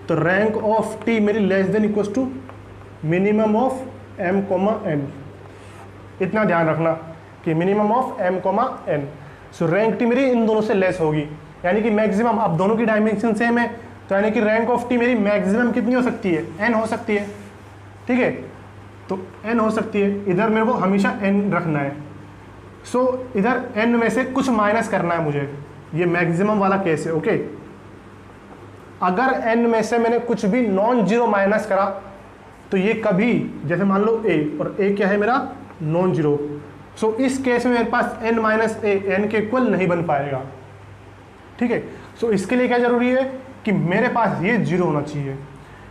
तो रैंक ऑफ t मेरी less than equals to minimum of m, n। इतना ध्यान रखना कि minimum of m, n। So rank T मेरी इन दोनों से लेस होगी, यानी कि मैक्सिमम, अब दोनों की डायमेंशन सेम है, तो यानी कि रैंक ऑफ टी मेरी मैक्सिमम कितनी हो सकती है, n हो सकती है। ठीक है, तो n हो सकती है, इधर मेरे को हमेशा n रखना है। सो इधर n में से कुछ माइनस करना है मुझे, ये मैक्सिमम वाला केस है। ओके, अगर n में से मैंने कुछ भी नॉन जीरो माइनस करा तो ये कभी, जैसे मान लो a, और a क्या है मेरा नॉन जीरो, सो इस केस में मेरे पास n माइनस ए n के इक्वल नहीं बन पाएगा। ठीक है, सो इसके लिए क्या जरूरी है कि मेरे पास ये जीरो होना चाहिए,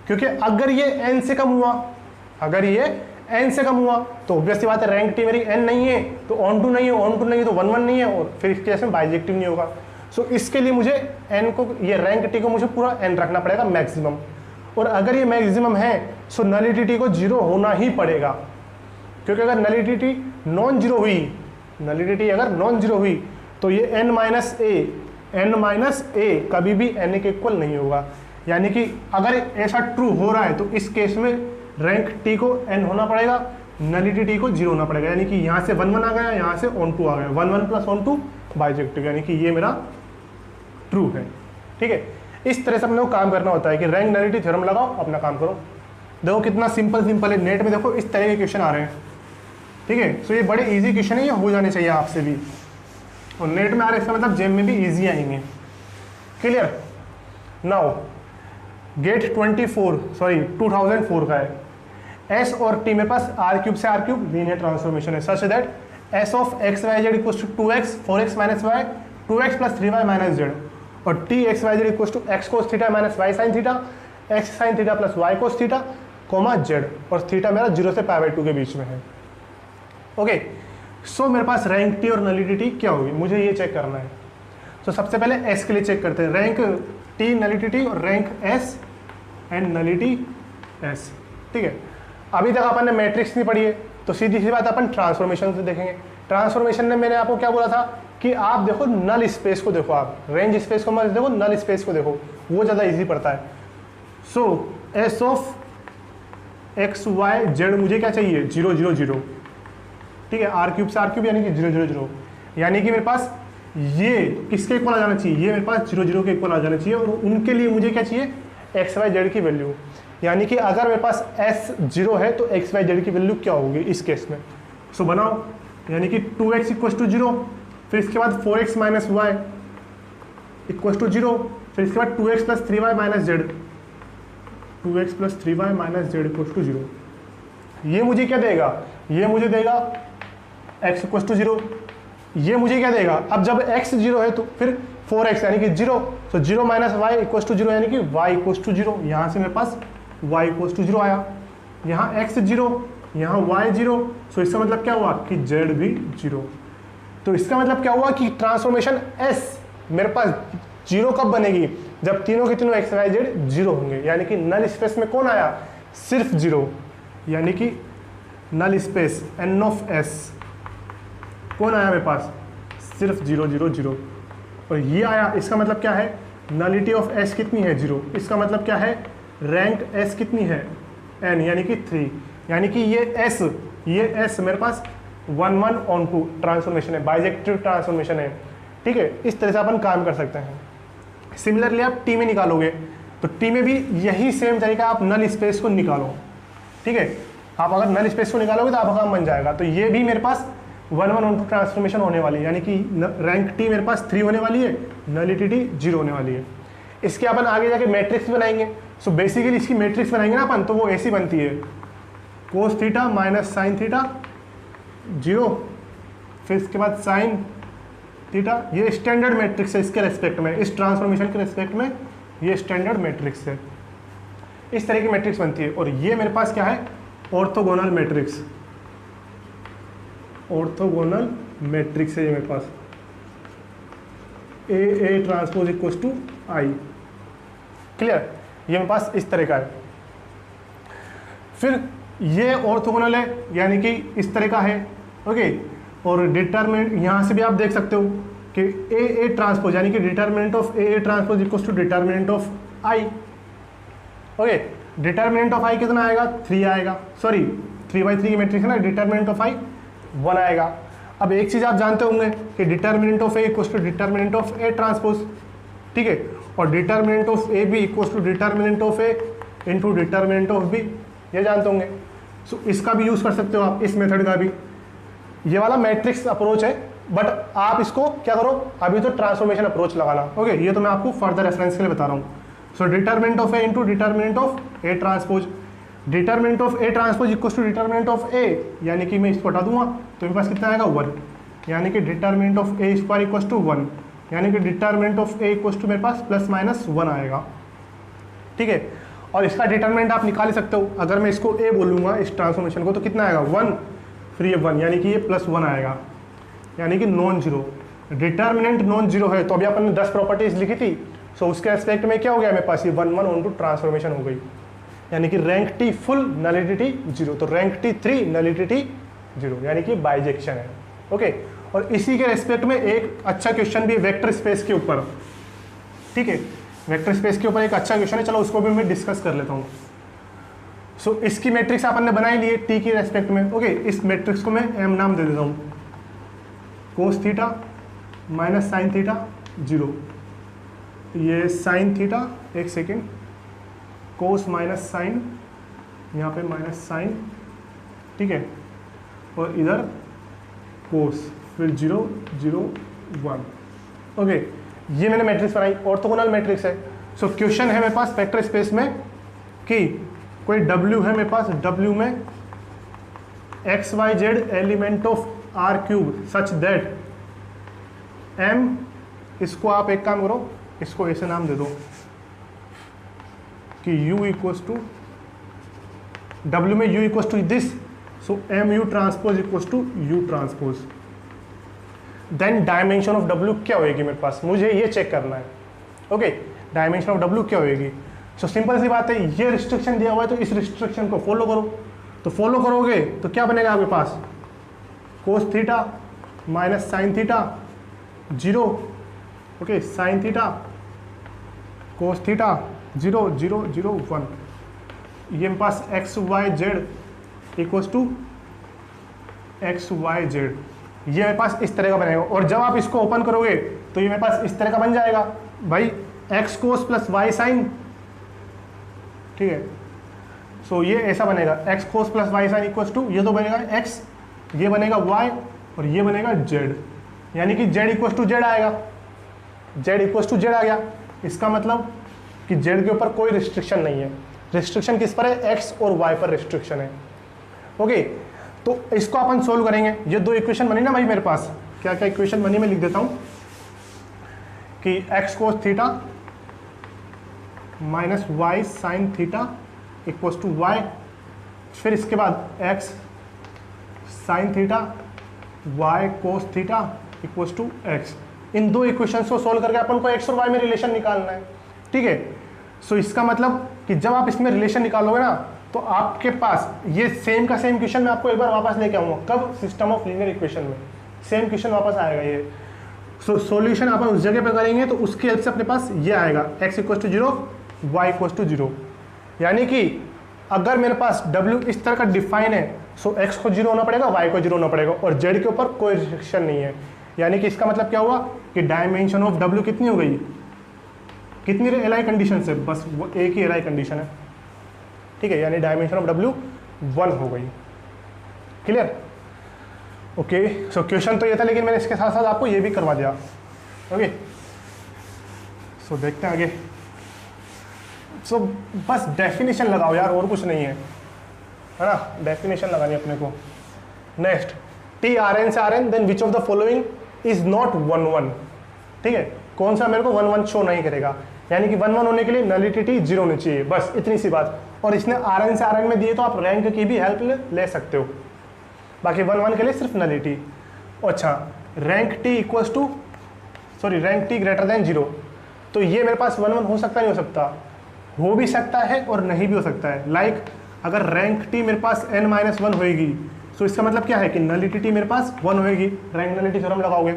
क्योंकि अगर ये n से कम हुआ, अगर ये n से कम हुआ तो ऑब्वियसली बात है रैंक टी मेरी n नहीं है, तो ऑन टू नहीं है, ऑन टू नहीं है तो 1 1 नहीं है, और फिर इस केस में बाइजेक्टिव नहीं होगा। सो इसके लिए मुझे n को, ये रैंक टी को मुझे पूरा n रखना पड़ेगा मैक्सिमम, और अगर ये मैक्सिमम है सो नलिटी टी को जीरो होना ही पड़ेगा, क्योंकि अगर नलिटी टी नॉन जीरो हुई, नलिटी टी अगर नॉन जीरो हुई तो ये n माइनस ए कभी भी n के इक्वल नहीं होगा। यानी कि अगर ऐसा ट्रू हो रहा है तो इस केस में रैंक टी को n होना पड़ेगा, नलिटी टी को जीरो होना पड़ेगा। यानी कि यहाँ से 1 1 आ गया, यहाँ से ऑन टू आ गया, 1 1 प्लस ऑन टू बाइजेक्टिव, यानी कि ये मेरा ट्रू है। ठीक है, इस तरह से अपने को काम करना होता है कि रैंक नलिटी थ्योरम लगाओ, अपना काम करो। देखो कितना सिंपल है, नेट में देखो इस तरह के क्वेश्चन आ रहे हैं। ठीक है, सो ये बड़े इजी क्वेश्चन है, ये हो जाने चाहिए आपसे भी, और नेट में आ रहे हैं, इसका मतलब जेम में भी इजी आएंगे। क्लियर? नाउ गेट 2004 का है, एस और टी मेरे पास आर क्यूब से आर क्यूब लीनियर ट्रांसफॉर्मेशन है, such that S of x Y z equals to 2x 4x minus y 2x plus 3y minus z, और T x Y z equals to x cos theta minus y sine theta, x sine theta plus y cos theta, comma z, और theta मेरा 0 से π/2 के बीच में है। Okay, so मेरे पास rank T और नलिटी टी क्या होगी, मुझे ये चेक करना है। तो सबसे पहले एस के लिए चेक करते हैं, रैंक टी नलिटी टी और rank S and nullity S. ठीक है, अभी तक अपन ने मैट्रिक्स नहीं पढ़ी है, तो सीधी सी बात अपन ट्रांसफॉर्मेशन से देखेंगे। ट्रांसफॉर्मेशन में मैंने आपको क्या बोला था कि आप देखो नल स्पेस को देखो, आप रेंज स्पेस को मत देखो, नल स्पेस को देखो, वो ज़्यादा इजी पड़ता है। So S of x Y z मुझे क्या चाहिए 0 0 0। ठीक है, आर क्यूब से आर क्यूब यानी कि 0 0 0, यानी कि मेरे पास ये किसके इक्वल आ जाना चाहिए, ये मेरे पास 0 0 के इक्वल आ जाना चाहिए, और उनके लिए मुझे क्या चाहिए एक्स वाई जेड की वैल्यू। यानी कि अगर मेरे पास एस 0 है तो एक्स वाई जेड की वैल्यू क्या होगी इस केस में। सो बनाओ, यानी कि 2x इक्वल्स टू 0, फिर इसके बाद 4x minus Y equals to 0, फिर इसके बाद 2x plus 3y minus Z, 2x plus 3y minus Z equals to 0। ये मुझे क्या देगा, ये मुझे देगा x इक्वल्स टू 0। ये मुझे क्या देगा, अब जब x 0 है तो फिर 4x यानी कि 0, तो 0 माइनस वाई इक्वल्स टू 0 यानी कि y इक्वल्स टू 0। यहाँ से मेरे पास y इक्वल्स टू 0 आया, यहाँ x 0, यहाँ y 0, सो इसका मतलब क्या हुआ कि z भी 0। तो इसका मतलब क्या हुआ कि ट्रांसफॉर्मेशन s मेरे पास 0 कब बनेगी, जब तीनों के तीनों x y z 0 होंगे, यानी कि नल स्पेस में कौन आया सिर्फ 0, यानी कि null space n of s कौन आया मेरे पास सिर्फ 0 0 0, और ये आया। इसका मतलब क्या है, नलिटी ऑफ s कितनी है 0, इसका मतलब क्या है रैंक s कितनी है n यानी कि 3, यानी कि ये s मेरे पास 1 1 ऑन टू ट्रांसफॉर्मेशन है, बाइजेक्टिव ट्रांसफॉर्मेशन है। ठीक है, इस तरह से अपन काम कर सकते हैं। सिमिलरली आप टी में निकालोगे तो टी में भी यही सेम तरीका, आप नल स्पेस को निकालो। ठीक है, आप अगर नल स्पेस को निकालोगे तो आपका काम बन जाएगा। तो ये भी मेरे पास 1 1 ऑन टू ट्रांसफॉर्मेशन होने वाली है, यानी कि रैंक टी मेरे पास 3 होने वाली है, नलिटी टी 0 होने वाली है। इसके अपन आगे जाके मैट्रिक्स बनाएंगे। सो बेसिकली इसकी मैट्रिक्स बनाएंगे ना अपन, तो वो ऐसी बनती है कोस थीटा माइनस साइन थीटा 0, फिर इसके बाद साइन थीटा। ये स्टैंडर्ड मैट्रिक्स है इसके रेस्पेक्ट में, इस ट्रांसफॉर्मेशन के रेस्पेक्ट में ये स्टैंडर्ड मैट्रिक्स है। इस तरह की मैट्रिक्स बनती है, और ये मेरे पास क्या है ऑर्थोगोनल मैट्रिक्स, ऑर्थोगोनल मैट्रिक्स है ये मेरे पास, A transpose equals to I. Clear, ये मेरे पास इस तरह का है। फिर ये ऑर्थोगोनल है, यानी कि इस तरह का है। ओके, और डिटरमिनेंट यहाँ से भी आप देख सकते हो कि ए ट्रांसपोज यानी कि determinant of A transpose equals to determinant of I. Okay, determinant of I कितना आएगा 3 आएगा, सॉरी 3/3 की मैट्रिक्स है ना, डिटरमिनेंट ऑफ आई 1 आएगा। अब एक चीज़ आप जानते होंगे कि determinant of A equals to determinant of A transpose. ठीक है, और determinant of A B equals to determinant of A into determinant of B, ये जानते होंगे। सो इसका भी यूज़ कर सकते हो आप, इस मेथड का भी। ये वाला मैट्रिक्स अप्रोच है, बट आप इसको क्या करो, अभी तो ट्रांसफॉर्मेशन अप्रोच लगाना। ओके, ये तो मैं आपको फर्दर रेफरेंस के लिए बता रहा हूँ। So determinant of A into determinant of A transpose, determinant of A transpose equal to determinant of A, यानी कि मैं इसको हटा दूंगा तो मेरे पास कितना आएगा 1, यानी कि determinant of A square equal to 1, यानी कि determinant of A equal to मेरे पास प्लस माइनस 1 आएगा। ठीक है, और इसका डिटर्मिनेंट आप निकाल सकते हो। अगर मैं इसको ए बोलूँगा इस ट्रांसफॉर्मेशन को तो कितना आएगा 1, फिर ये 1, यानी कि ये प्लस 1 आएगा, यानी कि non zero. Determinant non zero है तो अभी अपन ने 10 प्रॉपर्टीज लिखी थी, सो उसके एस्पेक्ट में क्या हो गया मेरे पास, ये 1 1 ऑन टू ट्रांसफॉर्मेशन हो गई, यानी कि rank T full nullity zero, तो रैंक टी 3 नलिटी जीरो, यानी कि बाइजेक्शन है। ओके, और इसी के रेस्पेक्ट में एक अच्छा क्वेश्चन भी है वेक्टर स्पेस के ऊपर। ठीक है, वेक्टर स्पेस के ऊपर एक अच्छा क्वेश्चन है, चलो उसको भी मैं डिस्कस कर लेता हूँ। सो इसकी मैट्रिक्स अपन ने बनाई ली है टी के रेस्पेक्ट में। ओके, इस मैट्रिक्स को मैं एम नाम दे देता हूँ, कोस थीटा माइनस साइन थीटा 0, ये साइन थीटा, एक सेकेंड, कोस माइनस साइन, यहाँ पे माइनस साइन, ठीक है, और इधर कोस, फिर 0 0 1। ओके, ये मैंने मैट्रिक्स बनाई, ऑर्थोगोनल मैट्रिक्स है। सो क्वेश्चन है मेरे पास वेक्टर स्पेस में कि कोई W है मेरे पास, W में X Y Z element of R cube such that M, इसको आप एक काम करो, इसको ऐसे नाम दे दो कि U इक्वल्स टू W में U equals to this, so MU transpose equals to U transpose. Then dimension of W क्या होएगी मेरे पास, मुझे ये चेक करना है। ओके, डायमेंशन ऑफ W क्या होएगी। सो सिंपल सी बात है, ये रिस्ट्रिक्शन दिया हुआ है तो इस रिस्ट्रिक्शन को फॉलो करो, तो फॉलो करोगे तो क्या बनेगा आपके पास, cos theta minus sine theta 0, okay, sine theta cos theta 0 0 0 1, ये मेरे पास x Y z equals to x Y z, ये मेरे पास इस तरह का बनेगा। और जब आप इसको ओपन करोगे तो ये मेरे पास इस तरह का बन जाएगा भाई, X cos plus Y sine. ठीक है, सो ये ऐसा बनेगा, X cos plus Y sine equals to, ये तो बनेगा एक्स, ये बनेगा वाई, और ये बनेगा जेड, यानी कि जेड इक्वल्स टू जेड आएगा, जेड इक्वल्स टू जेड आ गया। इसका मतलब कि जेड के ऊपर कोई रिस्ट्रिक्शन नहीं है, रिस्ट्रिक्शन किस पर है, एक्स और वाई पर रिस्ट्रिक्शन है। ओके, तो इसको अपन सोल्व करेंगे। ये दो इक्वेशन बनी ना भाई मेरे पास, क्या क्या इक्वेशन बनी मैं लिख देता हूँ कि x cos theta minus y sine theta equals to y, फिर इसके बाद x sine theta y cos theta equals to x. इन दो इक्वेशंस को सोल्व करके अपन को एक्स और वाई में रिलेशन निकालना है। ठीक है, सो इसका मतलब कि जब आप इसमें रिलेशन निकालोगे ना तो आपके पास ये सेम का सेम क्वेश्चन मैं आपको एक बार वापस लेके आऊँगा, कब, सिस्टम ऑफ लीनियर इक्वेशन में सेम क्वेश्चन वापस आएगा ये। सो सॉल्यूशन अपन उस जगह पे करेंगे तो उसकी हेल्प से अपने पास ये आएगा, X equals to 0 Y equals to 0, यानी कि अगर मेरे पास W इस तरह का डिफाइन है सो एक्स को 0 होना पड़ेगा, वाई को 0 होना पड़ेगा, और जेड के ऊपर कोई रिस्ट्रिक्शन नहीं है। यानी कि इसका मतलब क्या हुआ कि डायमेंशन ऑफ W कितनी हो गई, कितनी एल आई कंडीशन से, बस वो एक ही एल आई कंडीशन है। ठीक है, यानी डायमेंशन ऑफ W 1 हो गई। क्लियर। ओके, सो क्वेश्चन तो ये था, लेकिन मैंने इसके साथ साथ आपको ये भी करवा दिया। ओके, सो देखते हैं आगे। सो बस डेफिनेशन लगाओ यार, और कुछ नहीं है ना, डेफिनेशन लगानी अपने को। नेक्स्ट, टी आर एन से R N, then which of the following is not 1 1। ठीक है, कौन सा मेरे को 1 1 शो नहीं करेगा, यानी कि 1 1 होने के लिए नलिटी 0 होनी चाहिए, बस इतनी सी बात। और इसने आर एन से आर एन में दिए तो आप रैंक की भी हेल्प ले सकते हो, बाकी 1 1 के लिए सिर्फ नलिटी। अच्छा, rank T equals to, sorry, rank T greater than 0, तो ये मेरे पास 1 1 हो सकता नहीं हो सकता, हो भी सकता है और नहीं भी हो सकता है। लाइक अगर रैंक टी मेरे पास n-1 होएगी, सो इसका मतलब क्या है कि नलिटी टी मेरे पास 1 होएगी, रैंक नलिटी थ्योरम लगाओगे,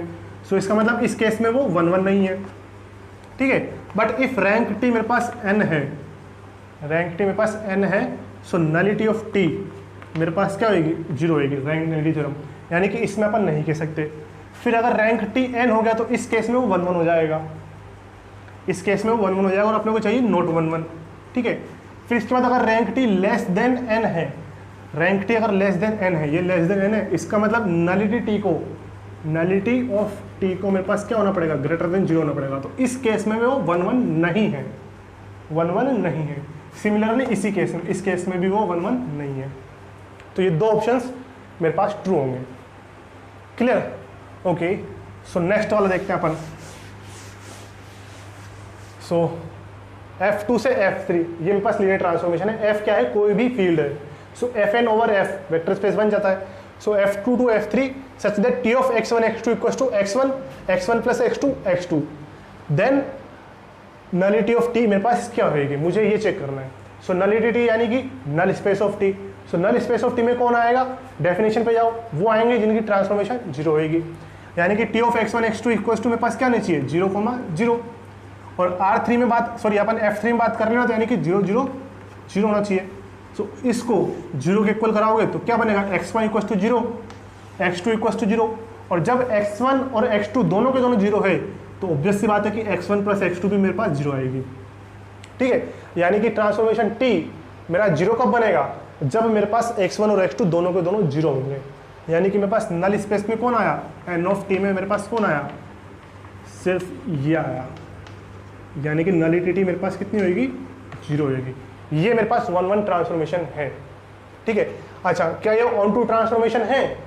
सो इसका मतलब इस केस में वो 1 1 नहीं है। ठीक है, बट इफ रैंक टी मेरे पास n है, रैंक टी मेरे पास n है, सो नलिटी ऑफ टी मेरे पास क्या होएगी, 0 होएगी, रैंक नलिटी थ्योरम, यानी कि इसमें अपन नहीं कह सकते। फिर अगर रैंक टी n हो गया तो इस केस में वो 1 1 हो जाएगा, इस केस में वो 1 1 हो जाएगा, और अपने को चाहिए नोट 1 1। ठीक है, फिर इसके बाद अगर rank T less then n है रैंक टी अगर लेस देन एन है, ये लेस देन एन है, इसका मतलब नलिटी टी को, नलिटी ऑफ टी को मेरे पास क्या होना पड़ेगा, ग्रेटर देन 0 होना पड़ेगा। तो इस केस में वो 1 1 नहीं है, 1 1 नहीं है। सिमिलरली इसी केस में, इस केस में भी वो 1 1 नहीं है। तो ये दो ऑप्शंस मेरे पास ट्रू होंगे। क्लियर? ओके, सो नेक्स्ट वाला देखते हैं अपन। सो F2 से F3 ये मेरे पास लीनियर ट्रांसफॉर्मेशन है। F क्या है, कोई भी फील्ड है। So Fn over F vector space बन जाता है। So F2 to F3 such that T of x1 x2 equals to x1 x1 plus x2 x2, then nullity of T मेरे पास क्या होगी, मुझे ये चेक करना है। सो नलिटी T यानी कि null space of T। So null space of T में कौन आएगा, डेफिनेशन पे जाओ, वो आएंगे जिनकी ट्रांसफॉर्मेशन 0 होगी। यानी कि T of x1 x2 equals to मेरे पास क्या नहीं चाहिए, 0,0। और R3 में बात, सॉरी अपन F3 में बात कर रहे हो, तो यानी कि 0 0 0 होना चाहिए। सो इसको 0 के इक्वल कराओगे तो क्या बनेगा, x1 equals to 0, x2 equals to 0। और जब x1 और x2 दोनों के दोनों 0 है तो ऑब्वियस सी बात है कि x1 प्लस x2 भी मेरे पास 0 आएगी। ठीक है, यानी कि ट्रांसफॉर्मेशन T मेरा 0 कब बनेगा, जब मेरे पास x1 और x2 दोनों के दोनों 0 होंगे। यानी कि मेरे पास नल स्पेस में कौन आया, n ऑफ T में मेरे पास कौन आया, सिर्फ ये आया। यानी कि नलिटी T मेरे पास कितनी होगी, 0 होगी। ये मेरे पास 1 1 ट्रांसफॉर्मेशन है। ठीक है, अच्छा क्या ये ऑन टू ट्रांसफॉर्मेशन है,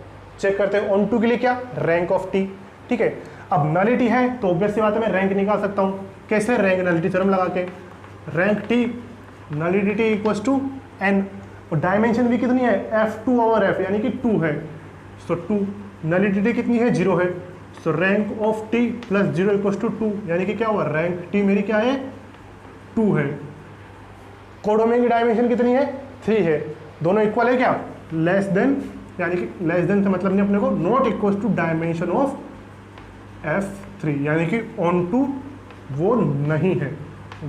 चेक करते हैं। ऑन टू के लिए क्या, रैंक ऑफ T। ठीक है, अब नलिटी है तो ऑब्वियस सी बात है मैं रैंक निकाल सकता हूँ। कैसे, रैंक नलिटी थ्योरम लगा के, rank T nullity T equals to n, और डायमेंशन भी कितनी है, F2 ओवर F यानी कि 2 है। सो 2, नलिटी T कितनी है, 0 है। So rank of T plus 0 equals to 2, यानी कि क्या हुआ, रैंक T मेरी क्या है, 2 है। कोडोमेन की डायमेंशन कितनी है, 3 है। दोनों इक्वल है क्या, लेस देन, यानी कि लेस देन से मतलब नहीं अपने को, not equals to dimension of F3, यानी कि ऑन टू वो नहीं है।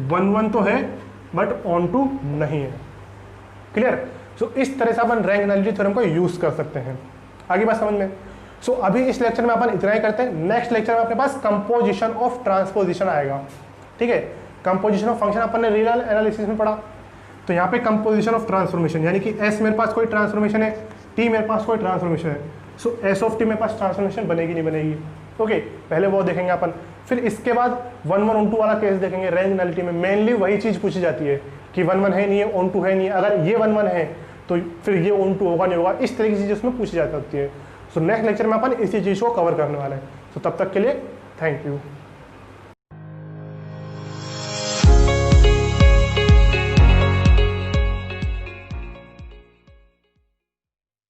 1 1 तो है बट ऑन टू नहीं है। क्लियर? सो इस तरह से अपन रैंक नलिटी थ्योरम को यूज कर सकते हैं। आगे बात समझ में। सो अभी इस लेक्चर में अपन इतना ही करते हैं। नेक्स्ट लेक्चर में अपने पास कंपोजिशन ऑफ ट्रांसपोजिशन आएगा। ठीक है, कंपोजिशन ऑफ फंक्शन अपन ने रियल एनालिसिस में पढ़ा, तो यहाँ पे कंपोजिशन ऑफ ट्रांसफॉर्मेशन, यानी कि S मेरे पास कोई ट्रांसफॉर्मेशन है, T मेरे पास कोई ट्रांसफॉर्मेशन है। सो S ऑफ T मेरे पास ट्रांसफॉर्मेशन बनेगी नहीं बनेगी। ओके, पहले वो देखेंगे अपन, फिर इसके बाद 1 1 ऑन टू वाला केस देखेंगे। रैंक नलिटी में मेनली वही चीज़ पूछी जाती है कि 1 1 है नहीं है, ऑन टू है नहीं है। अगर ये 1 1 है तो फिर ये ऑन टू होगा नहीं होगा, इस तरह की चीज़ें उसमें पूछी जाती होती है। सो नेक्स्ट लेक्चर में अपन इसी चीज़ को कवर करने वाले हैं। सो तब तक के लिए थैंक यू।